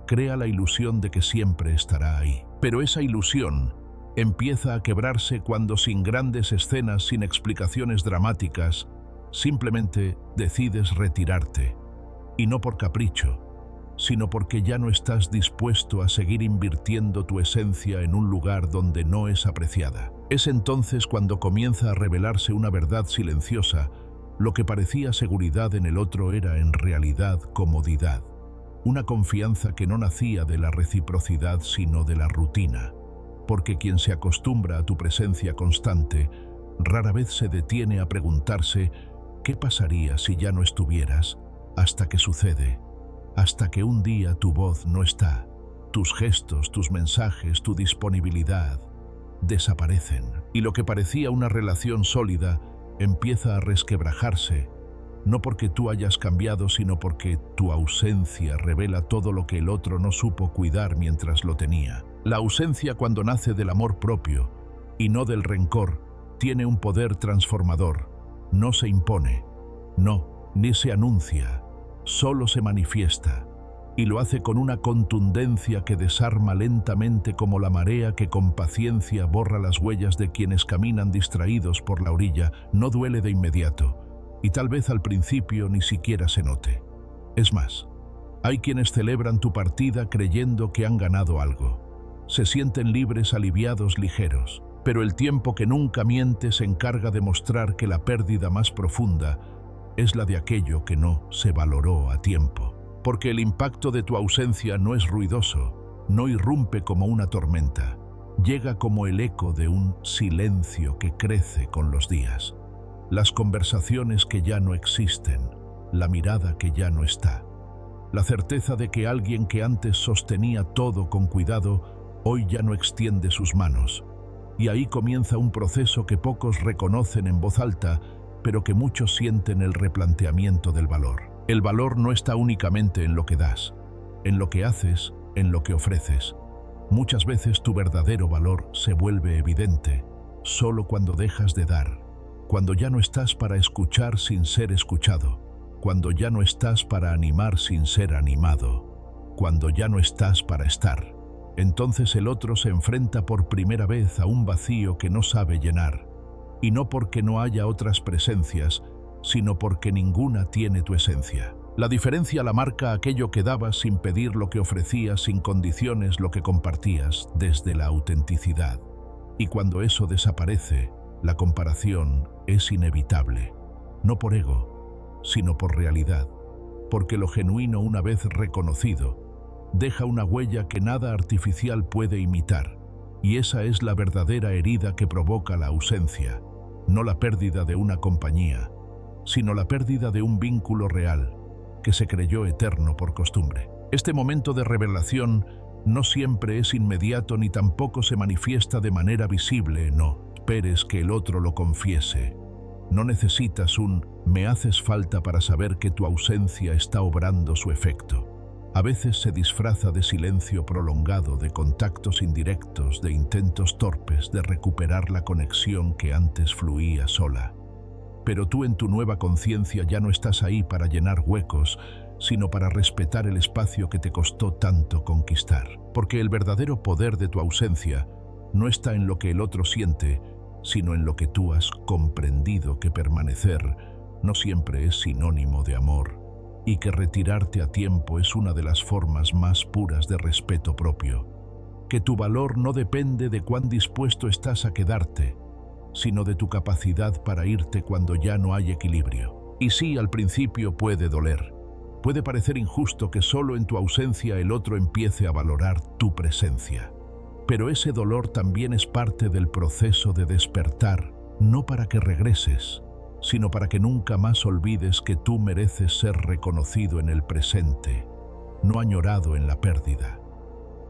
crea la ilusión de que siempre estará ahí. Pero esa ilusión empieza a quebrarse cuando, sin grandes escenas, sin explicaciones dramáticas, simplemente decides retirarte. Y no por capricho, sino porque ya no estás dispuesto a seguir invirtiendo tu esencia en un lugar donde no es apreciada. Es entonces cuando comienza a revelarse una verdad silenciosa. Lo que parecía seguridad en el otro era en realidad comodidad. Una confianza que no nacía de la reciprocidad sino de la rutina. Porque quien se acostumbra a tu presencia constante rara vez se detiene a preguntarse ¿qué pasaría si ya no estuvieras? Hasta que sucede, hasta que un día tu voz no está, tus gestos, tus mensajes, tu disponibilidad desaparecen. Y lo que parecía una relación sólida empieza a resquebrajarse, no porque tú hayas cambiado, sino porque tu ausencia revela todo lo que el otro no supo cuidar mientras lo tenía. La ausencia, cuando nace del amor propio y no del rencor, tiene un poder transformador. No se impone, no, ni se anuncia, solo se manifiesta, y lo hace con una contundencia que desarma lentamente como la marea que con paciencia borra las huellas de quienes caminan distraídos por la orilla. No duele de inmediato, y tal vez al principio ni siquiera se note. Es más, hay quienes celebran tu partida creyendo que han ganado algo. Se sienten libres, aliviados, ligeros, pero el tiempo que nunca miente se encarga de mostrar que la pérdida más profunda es la de aquello que no se valoró a tiempo. Porque el impacto de tu ausencia no es ruidoso, no irrumpe como una tormenta, llega como el eco de un silencio que crece con los días. Las conversaciones que ya no existen, la mirada que ya no está, la certeza de que alguien que antes sostenía todo con cuidado, hoy ya no extiende sus manos. Y ahí comienza un proceso que pocos reconocen en voz alta, pero que muchos sienten: el replanteamiento del valor. El valor no está únicamente en lo que das, en lo que haces, en lo que ofreces. Muchas veces tu verdadero valor se vuelve evidente solo cuando dejas de dar, cuando ya no estás para escuchar sin ser escuchado, cuando ya no estás para animar sin ser animado, cuando ya no estás para estar. Entonces el otro se enfrenta por primera vez a un vacío que no sabe llenar, y no porque no haya otras presencias, sino porque ninguna tiene tu esencia. La diferencia la marca aquello que dabas sin pedir, lo que ofrecías sin condiciones, lo que compartías desde la autenticidad. Y cuando eso desaparece, la comparación es inevitable, no por ego, sino por realidad, porque lo genuino, una vez reconocido, deja una huella que nada artificial puede imitar, y esa es la verdadera herida que provoca la ausencia, no la pérdida de una compañía, sino la pérdida de un vínculo real que se creyó eterno por costumbre. Este momento de revelación no siempre es inmediato ni tampoco se manifiesta de manera visible. No esperes que el otro lo confiese. No necesitas un «me haces falta» para saber que tu ausencia está obrando su efecto. A veces se disfraza de silencio prolongado, de contactos indirectos, de intentos torpes de recuperar la conexión que antes fluía sola. Pero tú, en tu nueva conciencia, ya no estás ahí para llenar huecos, sino para respetar el espacio que te costó tanto conquistar. Porque el verdadero poder de tu ausencia no está en lo que el otro siente, sino en lo que tú has comprendido: que permanecer no siempre es sinónimo de amor, y que retirarte a tiempo es una de las formas más puras de respeto propio. Que tu valor no depende de cuán dispuesto estás a quedarte, sino de tu capacidad para irte cuando ya no hay equilibrio. Y sí, al principio puede doler, Puede parecer injusto que solo en tu ausencia el otro empiece a valorar tu presencia. Pero ese dolor también es parte del proceso de despertar, no para que regreses, sino para que nunca más olvides que tú mereces ser reconocido en el presente, no añorado en la pérdida.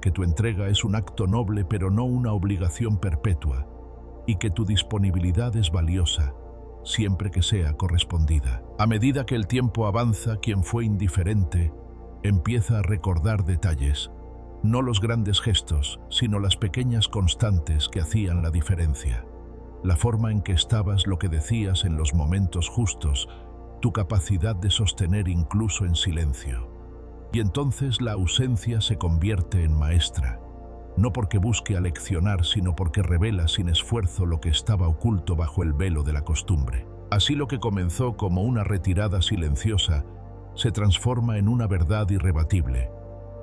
Que tu entrega es un acto noble pero no una obligación perpetua, y que tu disponibilidad es valiosa, siempre que sea correspondida. A medida que el tiempo avanza, quien fue indiferente empieza a recordar detalles, no los grandes gestos, sino las pequeñas constantes que hacían la diferencia. La forma en que estabas, lo que decías en los momentos justos, tu capacidad de sostener incluso en silencio. Y entonces la ausencia se convierte en maestra, no porque busque aleccionar, sino porque revela sin esfuerzo lo que estaba oculto bajo el velo de la costumbre. Así lo que comenzó como una retirada silenciosa se transforma en una verdad irrebatible.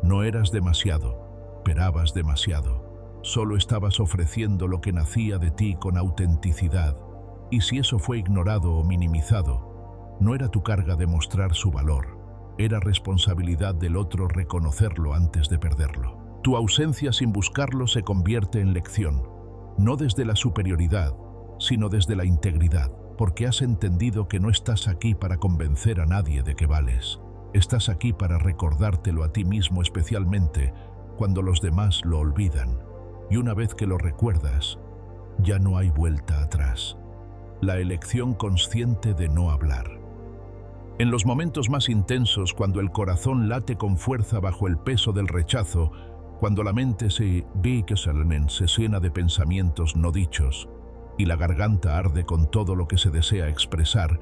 No eras demasiado, esperabas demasiado. Solo estabas ofreciendo lo que nacía de ti con autenticidad, y si eso fue ignorado o minimizado, no era tu carga demostrar su valor, era responsabilidad del otro reconocerlo antes de perderlo. Tu ausencia sin buscarlo se convierte en lección, no desde la superioridad, sino desde la integridad, porque has entendido que no estás aquí para convencer a nadie de que vales. Estás aquí para recordártelo a ti mismo, especialmente cuando los demás lo olvidan. Y una vez que lo recuerdas, ya no hay vuelta atrás. La elección consciente de no hablar. En los momentos más intensos, cuando el corazón late con fuerza bajo el peso del rechazo, cuando la mente se llena de pensamientos no dichos y la garganta arde con todo lo que se desea expresar,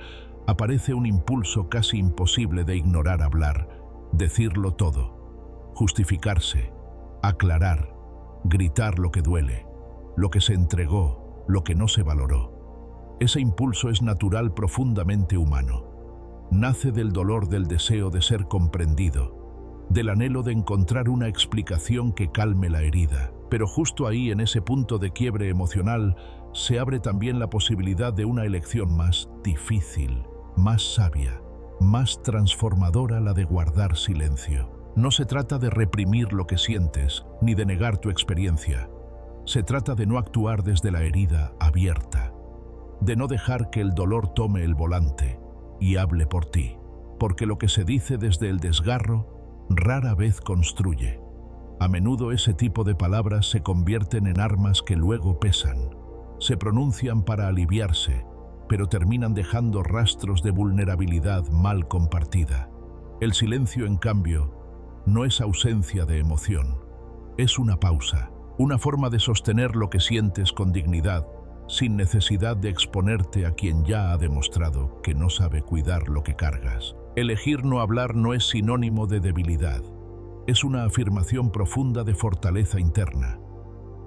aparece un impulso casi imposible de ignorar: hablar, decirlo todo, justificarse, aclarar, gritar lo que duele, lo que se entregó, lo que no se valoró. Ese impulso es natural, profundamente humano. Nace del dolor, del deseo de ser comprendido, del anhelo de encontrar una explicación que calme la herida. Pero justo ahí, en ese punto de quiebre emocional, se abre también la posibilidad de una elección más difícil, más sabia, más transformadora: la de guardar silencio. No se trata de reprimir lo que sientes, ni de negar tu experiencia. Se trata de no actuar desde la herida abierta, de no dejar que el dolor tome el volante y hable por ti, porque lo que se dice desde el desgarro rara vez construye. A menudo ese tipo de palabras se convierten en armas que luego pesan. Se pronuncian para aliviarse, pero terminan dejando rastros de vulnerabilidad mal compartida. El silencio, en cambio, no es ausencia de emoción. Es una pausa, una forma de sostener lo que sientes con dignidad, sin necesidad de exponerte a quien ya ha demostrado que no sabe cuidar lo que cargas. Elegir no hablar no es sinónimo de debilidad. Es una afirmación profunda de fortaleza interna.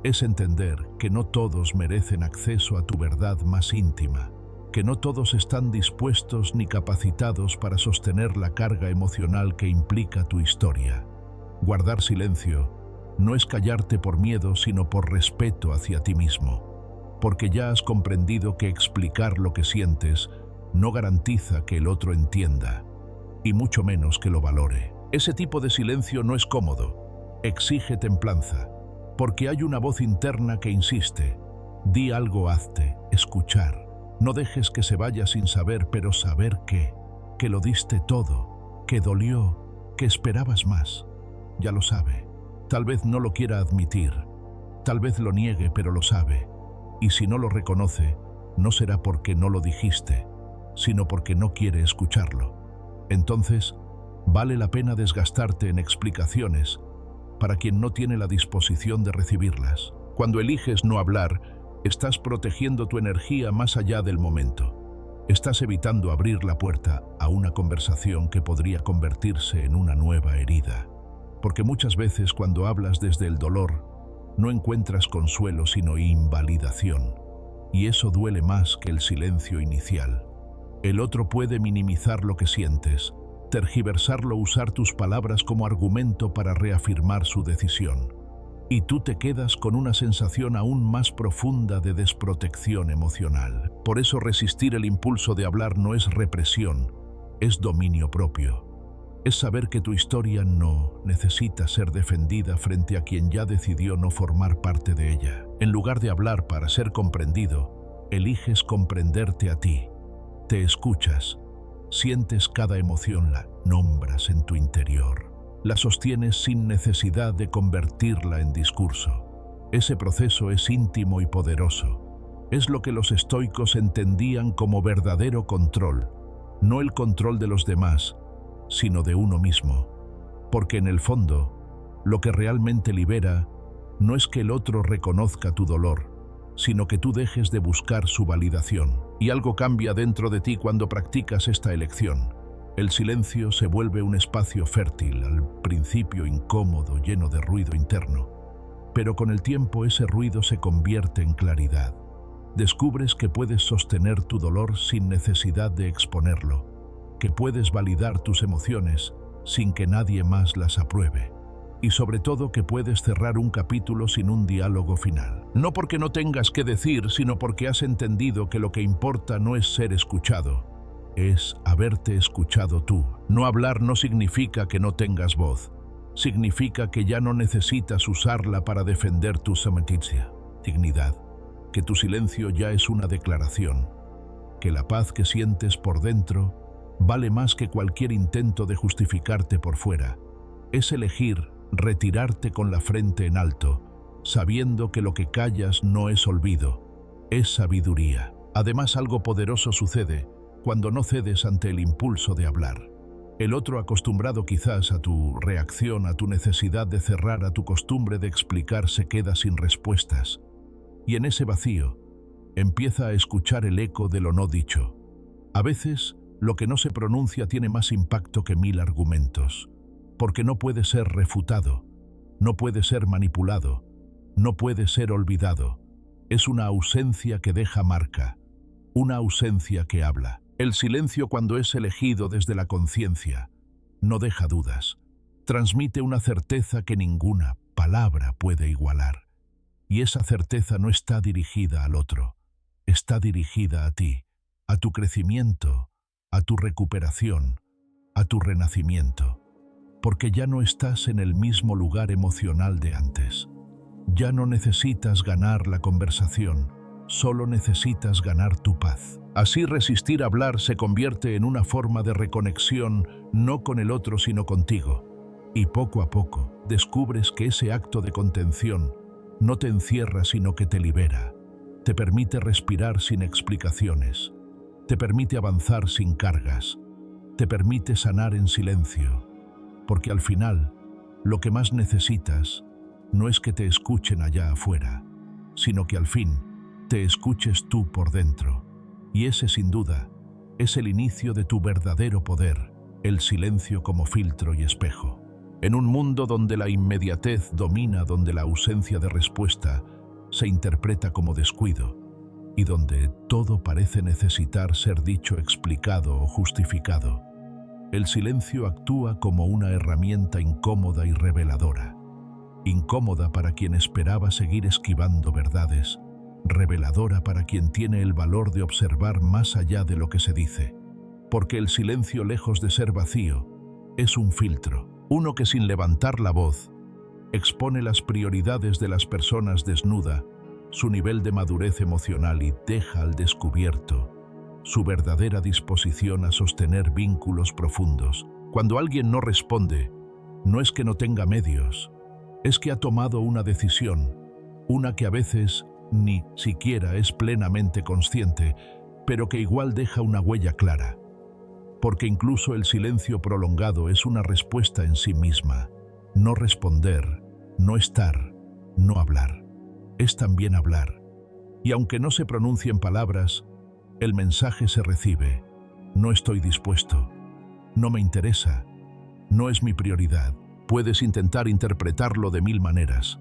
Es entender que no todos merecen acceso a tu verdad más íntima, que no todos están dispuestos ni capacitados para sostener la carga emocional que implica tu historia. Guardar silencio no es callarte por miedo, sino por respeto hacia ti mismo, porque ya has comprendido que explicar lo que sientes no garantiza que el otro entienda, y mucho menos que lo valore. Ese tipo de silencio no es cómodo, exige templanza, porque hay una voz interna que insiste: di algo, hazte escuchar. No dejes que se vaya sin saber, pero saber que lo diste todo, que dolió, que esperabas más. Ya lo sabe. Tal vez no lo quiera admitir, tal vez lo niegue, pero lo sabe. Y si no lo reconoce, no será porque no lo dijiste, sino porque no quiere escucharlo. Entonces, vale la pena desgastarte en explicaciones para quien no tiene la disposición de recibirlas. Cuando eliges no hablar, estás protegiendo tu energía más allá del momento. Estás evitando abrir la puerta a una conversación que podría convertirse en una nueva herida. Porque muchas veces cuando hablas desde el dolor, no encuentras consuelo sino invalidación. Y eso duele más que el silencio inicial. El otro puede minimizar lo que sientes, tergiversarlo, usar tus palabras como argumento para reafirmar su decisión. Y tú te quedas con una sensación aún más profunda de desprotección emocional. Por eso resistir el impulso de hablar no es represión, es dominio propio. Es saber que tu historia no necesita ser defendida frente a quien ya decidió no formar parte de ella. En lugar de hablar para ser comprendido, eliges comprenderte a ti. Te escuchas, sientes cada emoción, la nombras en tu interior. La sostienes sin necesidad de convertirla en discurso. Ese proceso es íntimo y poderoso. Es lo que los estoicos entendían como verdadero control, no el control de los demás, sino de uno mismo. Porque en el fondo, lo que realmente libera no es que el otro reconozca tu dolor, sino que tú dejes de buscar su validación. Y algo cambia dentro de ti cuando practicas esta elección. El silencio se vuelve un espacio fértil, al principio incómodo, lleno de ruido interno. Pero con el tiempo ese ruido se convierte en claridad. Descubres que puedes sostener tu dolor sin necesidad de exponerlo, que puedes validar tus emociones sin que nadie más las apruebe. Y sobre todo que puedes cerrar un capítulo sin un diálogo final. No porque no tengas que decir, sino porque has entendido que lo que importa no es ser escuchado, es haberte escuchado tú. No hablar no significa que no tengas voz. Significa que ya no necesitas usarla para defender tu dignidad, que tu silencio ya es una declaración, que la paz que sientes por dentro vale más que cualquier intento de justificarte por fuera. Es elegir retirarte con la frente en alto, sabiendo que lo que callas no es olvido, es sabiduría. Además, algo poderoso sucede cuando no cedes ante el impulso de hablar. El otro, acostumbrado quizás a tu reacción, a tu necesidad de cerrar, a tu costumbre de explicar, se queda sin respuestas. Y en ese vacío, empieza a escuchar el eco de lo no dicho. A veces, lo que no se pronuncia tiene más impacto que 1000 argumentos, porque no puede ser refutado, no puede ser manipulado, no puede ser olvidado. Es una ausencia que deja marca, una ausencia que habla. El silencio, cuando es elegido desde la conciencia, no deja dudas. Transmite una certeza que ninguna palabra puede igualar. Y esa certeza no está dirigida al otro, está dirigida a ti, a tu crecimiento, a tu recuperación, a tu renacimiento. Porque ya no estás en el mismo lugar emocional de antes. Ya no necesitas ganar la conversación, solo necesitas ganar tu paz. Así, resistir a hablar se convierte en una forma de reconexión, no con el otro sino contigo. Y poco a poco descubres que ese acto de contención no te encierra sino que te libera. Te permite respirar sin explicaciones. Te permite avanzar sin cargas. Te permite sanar en silencio. Porque al final, lo que más necesitas no es que te escuchen allá afuera, sino que al fin te escuches tú por dentro. Y ese, sin duda, es el inicio de tu verdadero poder, el silencio como filtro y espejo. En un mundo donde la inmediatez domina, donde la ausencia de respuesta se interpreta como descuido, y donde todo parece necesitar ser dicho, explicado o justificado, el silencio actúa como una herramienta incómoda y reveladora. Incómoda para quien esperaba seguir esquivando verdades, reveladora para quien tiene el valor de observar más allá de lo que se dice. Porque el silencio, lejos de ser vacío, es un filtro, uno que sin levantar la voz, expone las prioridades de las personas, desnuda su nivel de madurez emocional y deja al descubierto su verdadera disposición a sostener vínculos profundos. Cuando alguien no responde, no es que no tenga medios, es que ha tomado una decisión, una que a veces ni siquiera es plenamente consciente, pero que igual deja una huella clara. Porque incluso el silencio prolongado es una respuesta en sí misma. No responder, no estar, no hablar. Es también hablar. Y aunque no se pronuncien palabras, el mensaje se recibe. No estoy dispuesto. No me interesa. No es mi prioridad. Puedes intentar interpretarlo de 1000 maneras.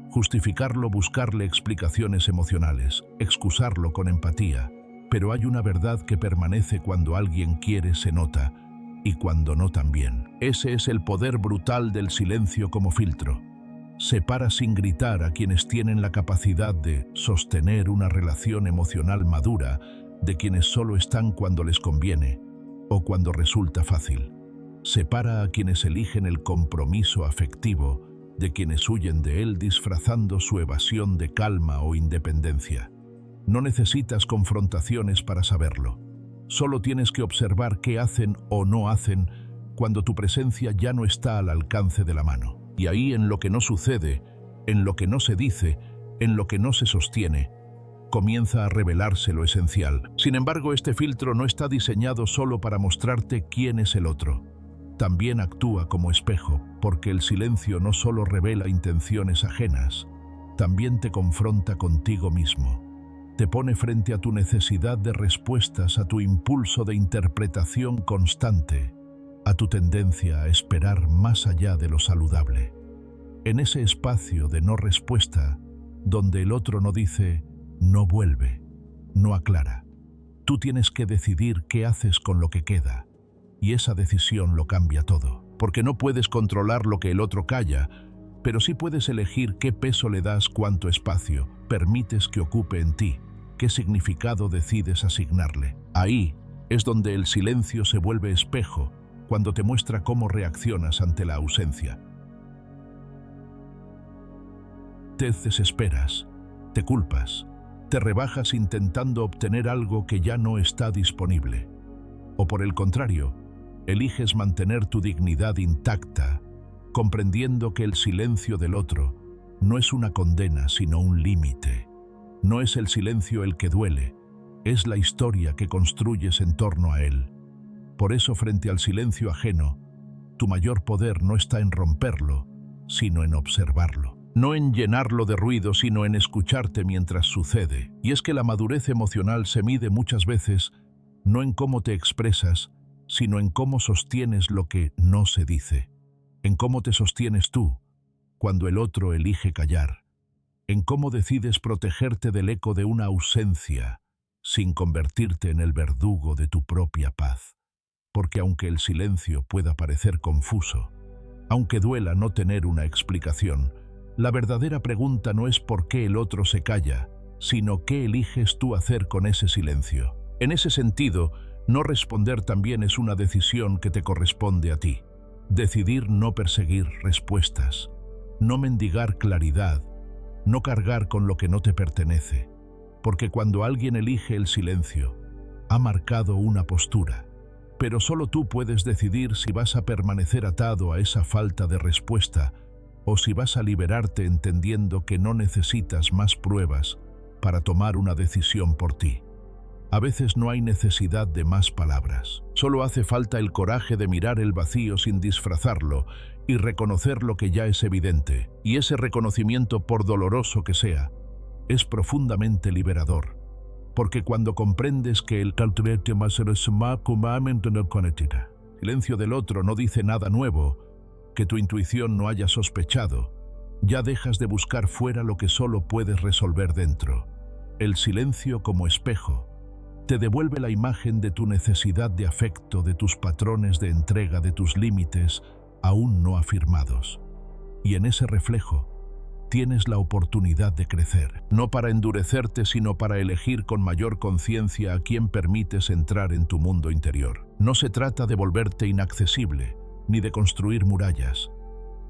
Justificarlo, buscarle explicaciones emocionales, excusarlo con empatía. Pero hay una verdad que permanece: cuando alguien quiere se nota, y cuando no también. Ese es el poder brutal del silencio como filtro. Separa sin gritar a quienes tienen la capacidad de sostener una relación emocional madura de quienes solo están cuando les conviene o cuando resulta fácil. Separa a quienes eligen el compromiso afectivo de quienes huyen de él disfrazando su evasión de calma o independencia. No necesitas confrontaciones para saberlo. Solo tienes que observar qué hacen o no hacen cuando tu presencia ya no está al alcance de la mano. Y ahí, en lo que no sucede, en lo que no se dice, en lo que no se sostiene, comienza a revelarse lo esencial. Sin embargo, este filtro no está diseñado solo para mostrarte quién es el otro. También actúa como espejo, porque el silencio no solo revela intenciones ajenas, también te confronta contigo mismo. Te pone frente a tu necesidad de respuestas, a tu impulso de interpretación constante, a tu tendencia a esperar más allá de lo saludable. En ese espacio de no respuesta, donde el otro no dice, no vuelve, no aclara, tú tienes que decidir qué haces con lo que queda. Y esa decisión lo cambia todo, porque no puedes controlar lo que el otro calla, pero sí puedes elegir qué peso le das, cuánto espacio permites que ocupe en ti, qué significado decides asignarle. Ahí es donde el silencio se vuelve espejo, cuando te muestra cómo reaccionas ante la ausencia. Te desesperas, te culpas, te rebajas intentando obtener algo que ya no está disponible. O por el contrario, eliges mantener tu dignidad intacta, comprendiendo que el silencio del otro no es una condena, sino un límite. No es el silencio el que duele, es la historia que construyes en torno a él. Por eso, frente al silencio ajeno, tu mayor poder no está en romperlo, sino en observarlo. No en llenarlo de ruido, sino en escucharte mientras sucede. Y es que la madurez emocional se mide muchas veces no en cómo te expresas, sino en cómo sostienes lo que no se dice, en cómo te sostienes tú cuando el otro elige callar, en cómo decides protegerte del eco de una ausencia sin convertirte en el verdugo de tu propia paz. Porque aunque el silencio pueda parecer confuso, aunque duela no tener una explicación, la verdadera pregunta no es por qué el otro se calla, sino qué eliges tú hacer con ese silencio. En ese sentido, no responder también es una decisión que te corresponde a ti. Decidir no perseguir respuestas, no mendigar claridad, no cargar con lo que no te pertenece. Porque cuando alguien elige el silencio, ha marcado una postura. Pero solo tú puedes decidir si vas a permanecer atado a esa falta de respuesta o si vas a liberarte entendiendo que no necesitas más pruebas para tomar una decisión por ti. A veces no hay necesidad de más palabras. Solo hace falta el coraje de mirar el vacío sin disfrazarlo y reconocer lo que ya es evidente. Y ese reconocimiento, por doloroso que sea, es profundamente liberador. Porque cuando comprendes que el silencio del otro no dice nada nuevo, que tu intuición no haya sospechado, ya dejas de buscar fuera lo que solo puedes resolver dentro. El silencio como espejo te devuelve la imagen de tu necesidad de afecto, de tus patrones de entrega, de tus límites aún no afirmados. Y en ese reflejo tienes la oportunidad de crecer, no para endurecerte, sino para elegir con mayor conciencia a quién permites entrar en tu mundo interior. No se trata de volverte inaccesible, ni de construir murallas.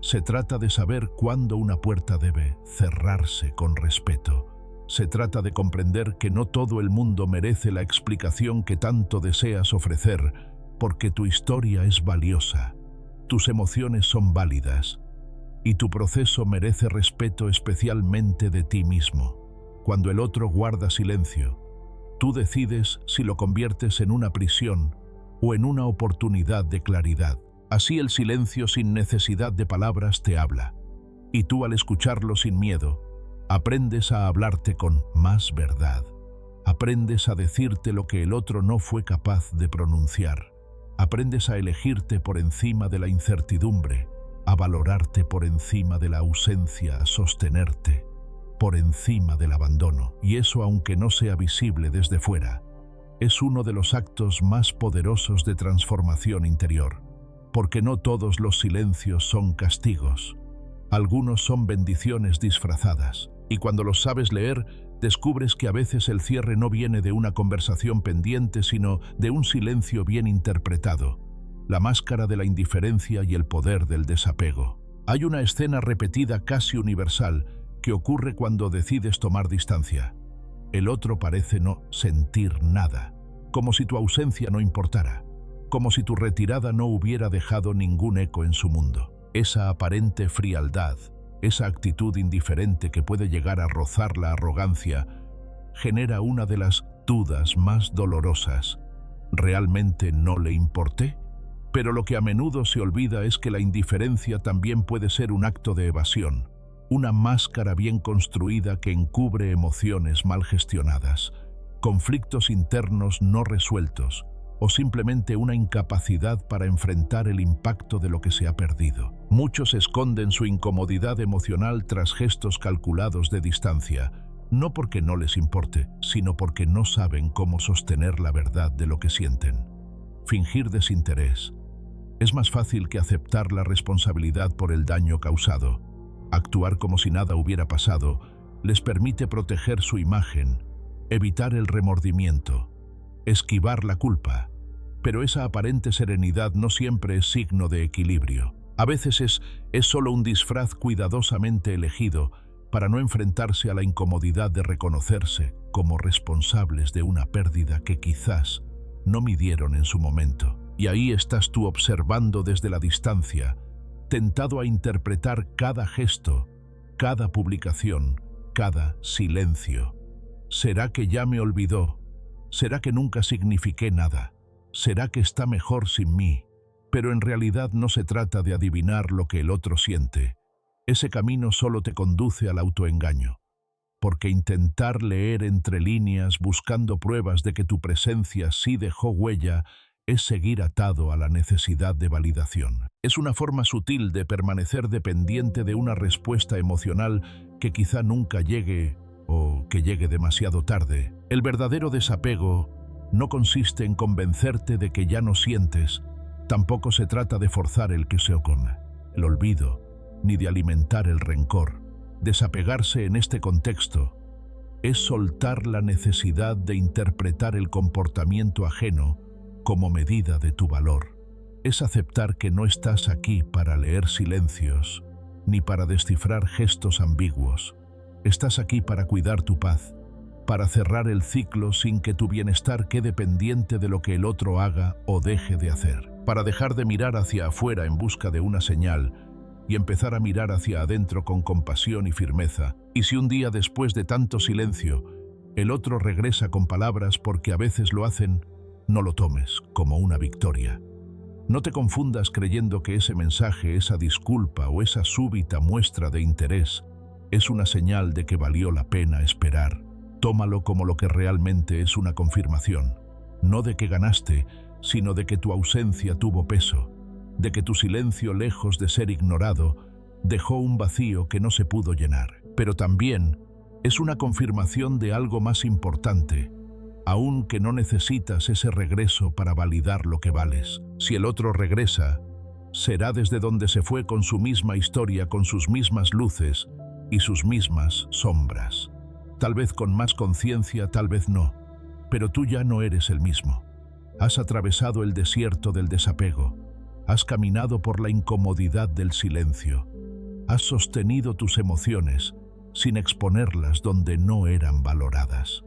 Se trata de saber cuándo una puerta debe cerrarse con respeto. Se trata de comprender que no todo el mundo merece la explicación que tanto deseas ofrecer, porque tu historia es valiosa, tus emociones son válidas, y tu proceso merece respeto, especialmente de ti mismo. Cuando el otro guarda silencio, tú decides si lo conviertes en una prisión o en una oportunidad de claridad. Así el silencio sin necesidad de palabras te habla, y tú al escucharlo sin miedo, aprendes a hablarte con más verdad. Aprendes a decirte lo que el otro no fue capaz de pronunciar. Aprendes a elegirte por encima de la incertidumbre, a valorarte por encima de la ausencia, a sostenerte por encima del abandono. Y eso, aunque no sea visible desde fuera, es uno de los actos más poderosos de transformación interior. Porque no todos los silencios son castigos. Algunos son bendiciones disfrazadas. Y cuando los sabes leer, descubres que a veces el cierre no viene de una conversación pendiente, sino de un silencio bien interpretado. la máscara de la indiferencia y el poder del desapego. Hay una escena repetida casi universal que ocurre cuando decides tomar distancia. El otro parece no sentir nada, como si tu ausencia no importara, como si tu retirada no hubiera dejado ningún eco en su mundo. Esa aparente frialdad, esa actitud indiferente que puede llegar a rozar la arrogancia, genera una de las dudas más dolorosas. ¿Realmente no le importé? Pero lo que a menudo se olvida es que la indiferencia también puede ser un acto de evasión, una máscara bien construida que encubre emociones mal gestionadas, conflictos internos no resueltos o simplemente una incapacidad para enfrentar el impacto de lo que se ha perdido. Muchos esconden su incomodidad emocional tras gestos calculados de distancia, no porque no les importe, sino porque no saben cómo sostener la verdad de lo que sienten. Fingir desinterés es más fácil que aceptar la responsabilidad por el daño causado. Actuar como si nada hubiera pasado les permite proteger su imagen, evitar el remordimiento, esquivar la culpa. Pero esa aparente serenidad no siempre es signo de equilibrio. A veces es solo un disfraz cuidadosamente elegido para no enfrentarse a la incomodidad de reconocerse como responsables de una pérdida que quizás no midieron en su momento. Y ahí estás tú observando desde la distancia, tentado a interpretar cada gesto, cada publicación, cada silencio. ¿Será que ya me olvidó? ¿Será que nunca signifiqué nada? ¿Será que está mejor sin mí? Pero en realidad no se trata de adivinar lo que el otro siente. Ese camino solo te conduce al autoengaño. Porque intentar leer entre líneas buscando pruebas de que tu presencia sí dejó huella es seguir atado a la necesidad de validación. Es una forma sutil de permanecer dependiente de una respuesta emocional que quizá nunca llegue o que llegue demasiado tarde. El verdadero desapego no consiste en convencerte de que ya no sientes, tampoco se trata de forzar el que se ocurra, el olvido, ni de alimentar el rencor. Desapegarse en este contexto es soltar la necesidad de interpretar el comportamiento ajeno como medida de tu valor. Es aceptar que no estás aquí para leer silencios, ni para descifrar gestos ambiguos. Estás aquí para cuidar tu paz, para cerrar el ciclo sin que tu bienestar quede pendiente de lo que el otro haga o deje de hacer, para dejar de mirar hacia afuera en busca de una señal y empezar a mirar hacia adentro con compasión y firmeza. Y si un día después de tanto silencio, el otro regresa con palabras porque a veces lo hacen, no lo tomes como una victoria. No te confundas creyendo que ese mensaje, esa disculpa o esa súbita muestra de interés es una señal de que valió la pena esperar. Tómalo como lo que realmente es, una confirmación, no de que ganaste, sino de que tu ausencia tuvo peso, de que tu silencio, lejos de ser ignorado, dejó un vacío que no se pudo llenar. Pero también es una confirmación de algo más importante, aun que no necesitas ese regreso para validar lo que vales. Si el otro regresa, será desde donde se fue, con su misma historia, con sus mismas luces y sus mismas sombras. Tal vez con más conciencia, tal vez no, pero tú ya no eres el mismo. Has atravesado el desierto del desapego, has caminado por la incomodidad del silencio, has sostenido tus emociones sin exponerlas donde no eran valoradas.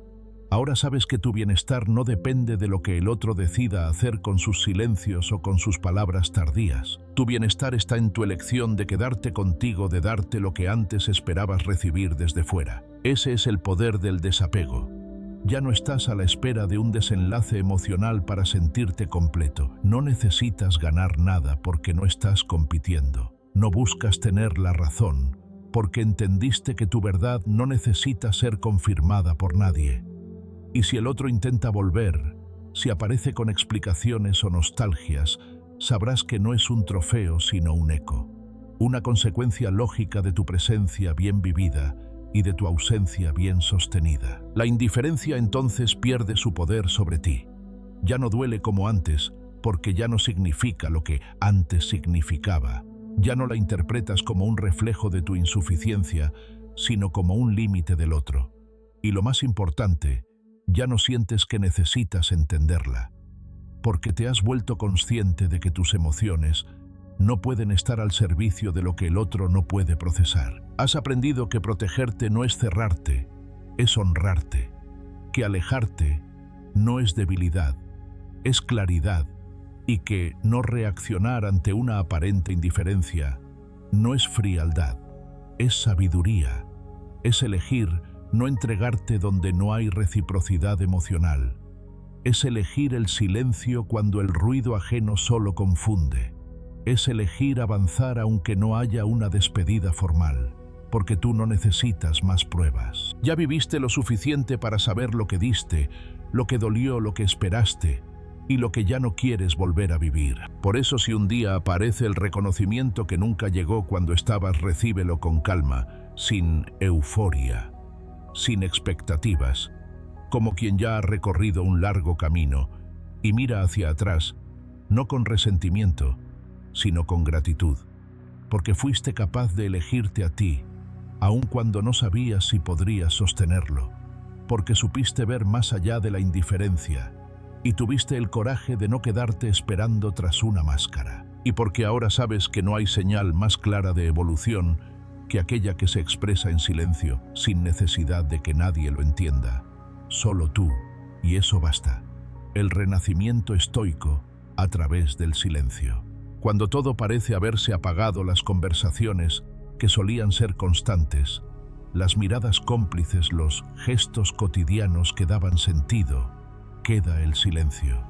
Ahora sabes que tu bienestar no depende de lo que el otro decida hacer con sus silencios o con sus palabras tardías. Tu bienestar está en tu elección de quedarte contigo, de darte lo que antes esperabas recibir desde fuera. Ese es el poder del desapego. Ya no estás a la espera de un desenlace emocional para sentirte completo. No necesitas ganar nada porque no estás compitiendo. No buscas tener la razón porque entendiste que tu verdad no necesita ser confirmada por nadie. Y si el otro intenta volver, si aparece con explicaciones o nostalgias, sabrás que no es un trofeo sino un eco, una consecuencia lógica de tu presencia bien vivida y de tu ausencia bien sostenida. La indiferencia entonces pierde su poder sobre ti. Ya no duele como antes, porque ya no significa lo que antes significaba. Ya no la interpretas como un reflejo de tu insuficiencia, sino como un límite del otro. Y lo más importante, ya no sientes que necesitas entenderla. porque te has vuelto consciente de que tus emociones no pueden estar al servicio de lo que el otro no puede procesar. Has aprendido que protegerte no es cerrarte, es honrarte, que alejarte no es debilidad, es claridad, y que no reaccionar ante una aparente indiferencia no es frialdad, es sabiduría, es elegir no entregarte donde no hay reciprocidad emocional, es elegir el silencio cuando el ruido ajeno solo confunde, es elegir avanzar aunque no haya una despedida formal, porque tú no necesitas más pruebas. Ya viviste lo suficiente para saber lo que diste, lo que dolió, lo que esperaste, y lo que ya no quieres volver a vivir. Por eso, si un día aparece el reconocimiento que nunca llegó cuando estabas, recíbelo con calma, sin euforia, sin expectativas, como quien ya ha recorrido un largo camino, y mira hacia atrás, no con resentimiento, sino con gratitud, porque fuiste capaz de elegirte a ti, aun cuando no sabías si podrías sostenerlo, porque supiste ver más allá de la indiferencia, y tuviste el coraje de no quedarte esperando tras una máscara, y porque ahora sabes que no hay señal más clara de evolución que aquella que se expresa en silencio, sin necesidad de que nadie lo entienda, solo tú, y eso basta. El renacimiento estoico a través del silencio. Cuando todo parece haberse apagado, las conversaciones que solían ser constantes, las miradas cómplices, los gestos cotidianos que daban sentido, queda el silencio.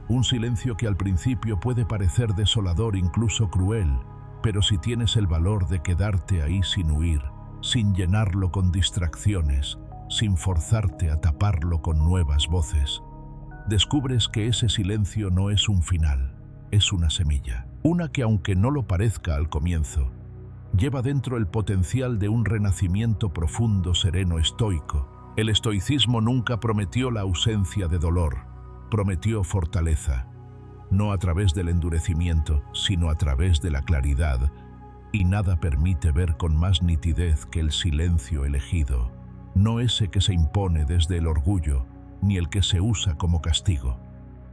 Un silencio que al principio puede parecer desolador, incluso cruel, pero si tienes el valor de quedarte ahí sin huir, sin llenarlo con distracciones, sin forzarte a taparlo con nuevas voces, descubres que ese silencio no es un final, es una semilla. Una que, aunque no lo parezca al comienzo, lleva dentro el potencial de un renacimiento profundo, sereno, estoico. El estoicismo nunca prometió la ausencia de dolor, prometió fortaleza, no a través del endurecimiento, sino a través de la claridad, y nada permite ver con más nitidez que el silencio elegido, no ese que se impone desde el orgullo, ni el que se usa como castigo.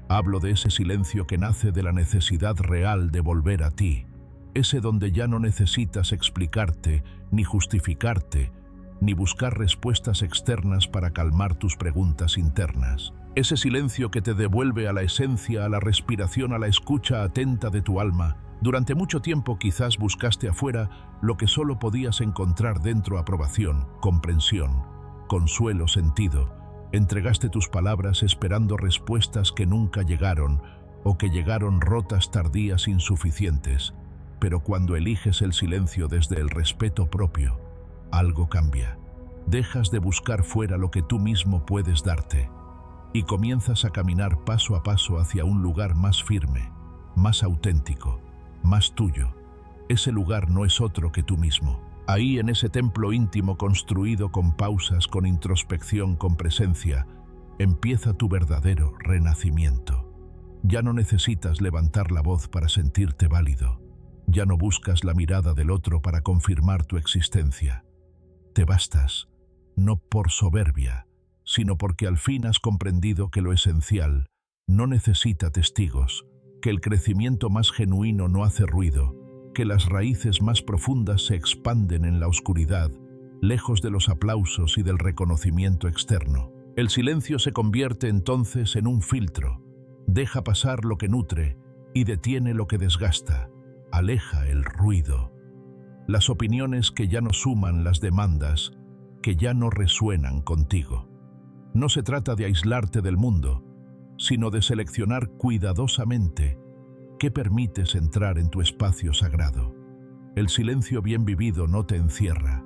Hablo de ese silencio que nace de la necesidad real de volver a ti, ese donde ya no necesitas explicarte, ni justificarte, ni buscar respuestas externas para calmar tus preguntas internas. Ese silencio que te devuelve a la esencia, a la respiración, a la escucha atenta de tu alma. Durante mucho tiempo quizás buscaste afuera lo que solo podías encontrar dentro: aprobación, comprensión, consuelo, sentido. Entregaste tus palabras esperando respuestas que nunca llegaron, o que llegaron rotas, tardías, insuficientes. Pero cuando eliges el silencio desde el respeto propio, algo cambia. Dejas de buscar fuera lo que tú mismo puedes darte, y comienzas a caminar paso a paso hacia un lugar más firme, más auténtico, más tuyo. Ese lugar no es otro que tú mismo. Ahí, en ese templo íntimo construido con pausas, con introspección, con presencia, empieza tu verdadero renacimiento. Ya no necesitas levantar la voz para sentirte válido. Ya no buscas la mirada del otro para confirmar tu existencia. Te bastas, no por soberbia, sino porque al fin has comprendido que lo esencial no necesita testigos, que el crecimiento más genuino no hace ruido, que las raíces más profundas se expanden en la oscuridad, lejos de los aplausos y del reconocimiento externo. El silencio se convierte entonces en un filtro, deja pasar lo que nutre y detiene lo que desgasta, aleja el ruido, las opiniones que ya no suman, las demandas que ya no resuenan contigo. No se trata de aislarte del mundo, sino de seleccionar cuidadosamente qué permites entrar en tu espacio sagrado. El silencio bien vivido no te encierra,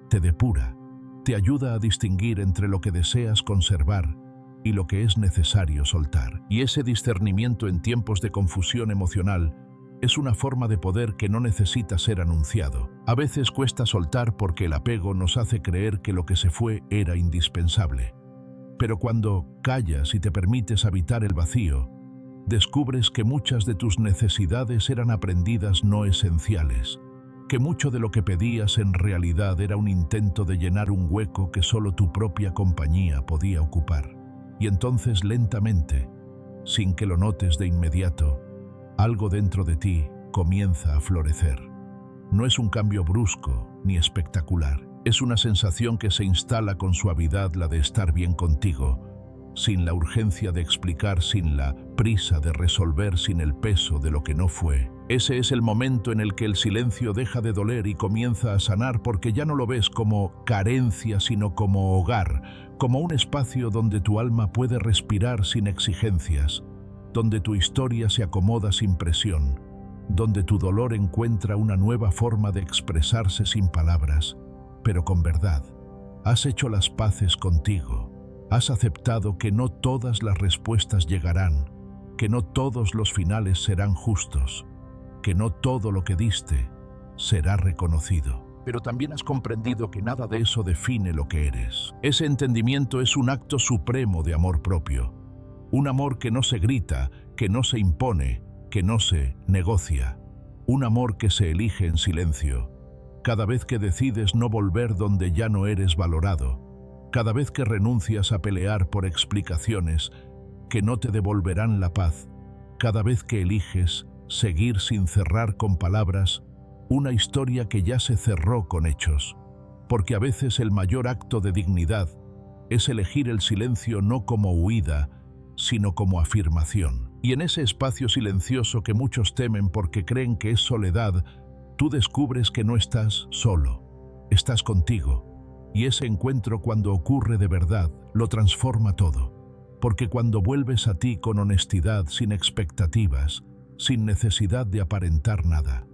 te depura, te ayuda a distinguir entre lo que deseas conservar y lo que es necesario soltar. Y ese discernimiento en tiempos de confusión emocional es una forma de poder que no necesita ser anunciado. A veces cuesta soltar porque el apego nos hace creer que lo que se fue era indispensable. Pero cuando callas y te permites habitar el vacío, descubres que muchas de tus necesidades eran aprendidas, no esenciales, que mucho de lo que pedías en realidad era un intento de llenar un hueco que solo tu propia compañía podía ocupar. Y entonces, lentamente, sin que lo notes de inmediato, algo dentro de ti comienza a florecer. No es un cambio brusco ni espectacular. Es una sensación que se instala con suavidad, la de estar bien contigo, sin la urgencia de explicar, sin la prisa de resolver, sin el peso de lo que no fue. Ese es el momento en el que el silencio deja de doler y comienza a sanar, porque ya no lo ves como carencia, sino como hogar, como un espacio donde tu alma puede respirar sin exigencias, donde tu historia se acomoda sin presión, donde tu dolor encuentra una nueva forma de expresarse sin palabras, pero con verdad. Has hecho las paces contigo. Has aceptado que no todas las respuestas llegarán, que no todos los finales serán justos, que no todo lo que diste será reconocido. Pero también has comprendido que nada de eso define lo que eres. Ese entendimiento es un acto supremo de amor propio. Un amor que no se grita, que no se impone, que no se negocia. Un amor que se elige en silencio. Cada vez que decides no volver donde ya no eres valorado. Cada vez que renuncias a pelear por explicaciones que no te devolverán la paz, cada vez que eliges seguir sin cerrar con palabras una historia que ya se cerró con hechos, porque a veces el mayor acto de dignidad es elegir el silencio no como huida, sino como afirmación. Y en ese espacio silencioso que muchos temen porque creen que es soledad, tú descubres que no estás solo, estás contigo. Y ese encuentro, cuando ocurre de verdad, lo transforma todo. Porque cuando vuelves a ti con honestidad, sin expectativas, sin necesidad de aparentar nada,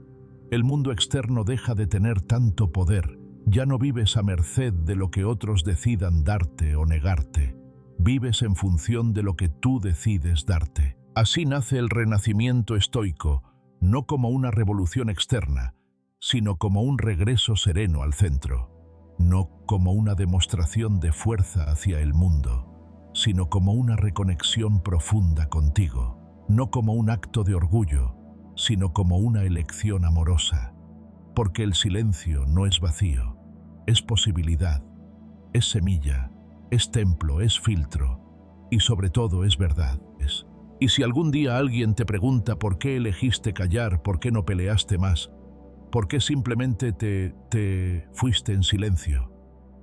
el mundo externo deja de tener tanto poder. Ya no vives a merced de lo que otros decidan darte o negarte. Vives en función de lo que tú decides darte. Así nace el renacimiento estoico, no como una revolución externa, sino como un regreso sereno al centro. No como una demostración de fuerza hacia el mundo, sino como una reconexión profunda contigo. No como un acto de orgullo, sino como una elección amorosa. Porque el silencio no es vacío, es posibilidad, es semilla, es templo, es filtro y sobre todo es verdad. Y si algún día alguien te pregunta por qué elegiste callar, por qué no peleaste más, por qué simplemente te fuiste en silencio,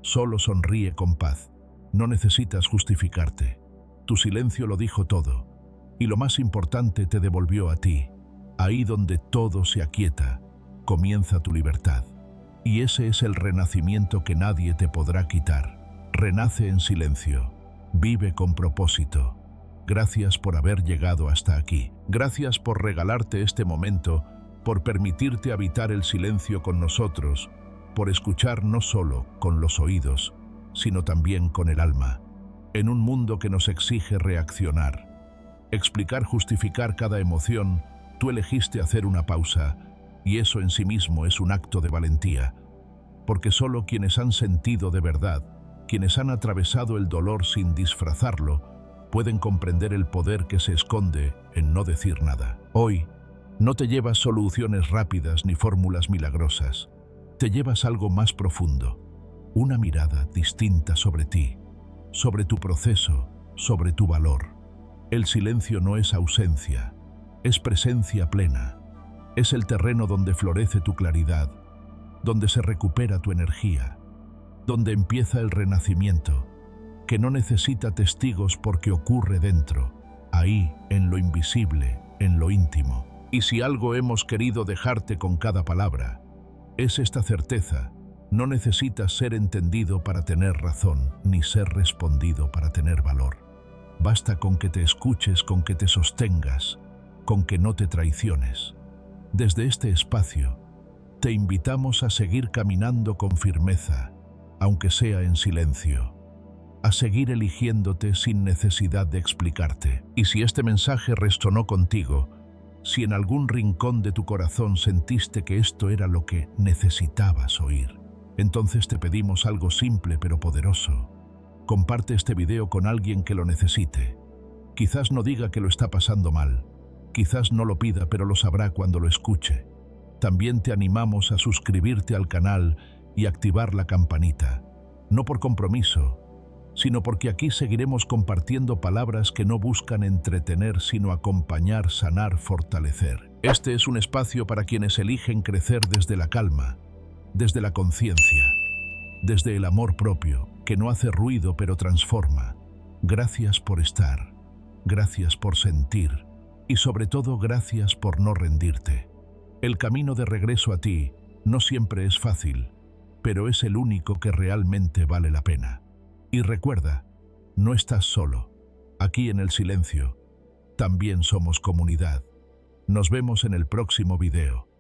solo sonríe con paz. No necesitas justificarte. Tu silencio lo dijo todo y lo más importante, te devolvió a ti. Ahí donde todo se aquieta, comienza tu libertad. Y ese es el renacimiento que nadie te podrá quitar. Renace en silencio, vive con propósito. Gracias por haber llegado hasta aquí. Gracias por regalarte este momento, por permitirte habitar el silencio con nosotros, por escuchar no solo con los oídos, sino también con el alma. En un mundo que nos exige reaccionar, explicar, justificar cada emoción, tú elegiste hacer una pausa, y eso en sí mismo es un acto de valentía. Porque solo quienes han sentido de verdad, quienes han atravesado el dolor sin disfrazarlo, pueden comprender el poder que se esconde en no decir nada. Hoy, no te llevas soluciones rápidas ni fórmulas milagrosas. Te llevas algo más profundo, una mirada distinta sobre ti, sobre tu proceso, sobre tu valor. El silencio no es ausencia, es presencia plena. Es el terreno donde florece tu claridad, donde se recupera tu energía, donde empieza el renacimiento, que no necesita testigos porque ocurre dentro, ahí, en lo invisible, en lo íntimo. Y si algo hemos querido dejarte con cada palabra, es esta certeza: no necesitas ser entendido para tener razón, ni ser respondido para tener valor. Basta con que te escuches, con que te sostengas, con que no te traiciones. Desde este espacio, te invitamos a seguir caminando con firmeza, aunque sea en silencio, a seguir eligiéndote sin necesidad de explicarte. Y si este mensaje resonó contigo, si en algún rincón de tu corazón sentiste que esto era lo que necesitabas oír, entonces te pedimos algo simple pero poderoso. Comparte este video con alguien que lo necesite. Quizás no diga que lo está pasando mal, quizás no lo pida, pero lo sabrá cuando lo escuche. También te animamos a suscribirte al canal y activar la campanita, no por compromiso, sino porque aquí seguiremos compartiendo palabras que no buscan entretener, sino acompañar, sanar, fortalecer. Este es un espacio para quienes eligen crecer desde la calma, desde la conciencia, desde el amor propio, que no hace ruido pero transforma. Gracias por estar, gracias por sentir y sobre todo gracias por no rendirte. El camino de regreso a ti no siempre es fácil, pero es el único que realmente vale la pena. Y recuerda, no estás solo. Aquí en el silencio, también somos comunidad. Nos vemos en el próximo video.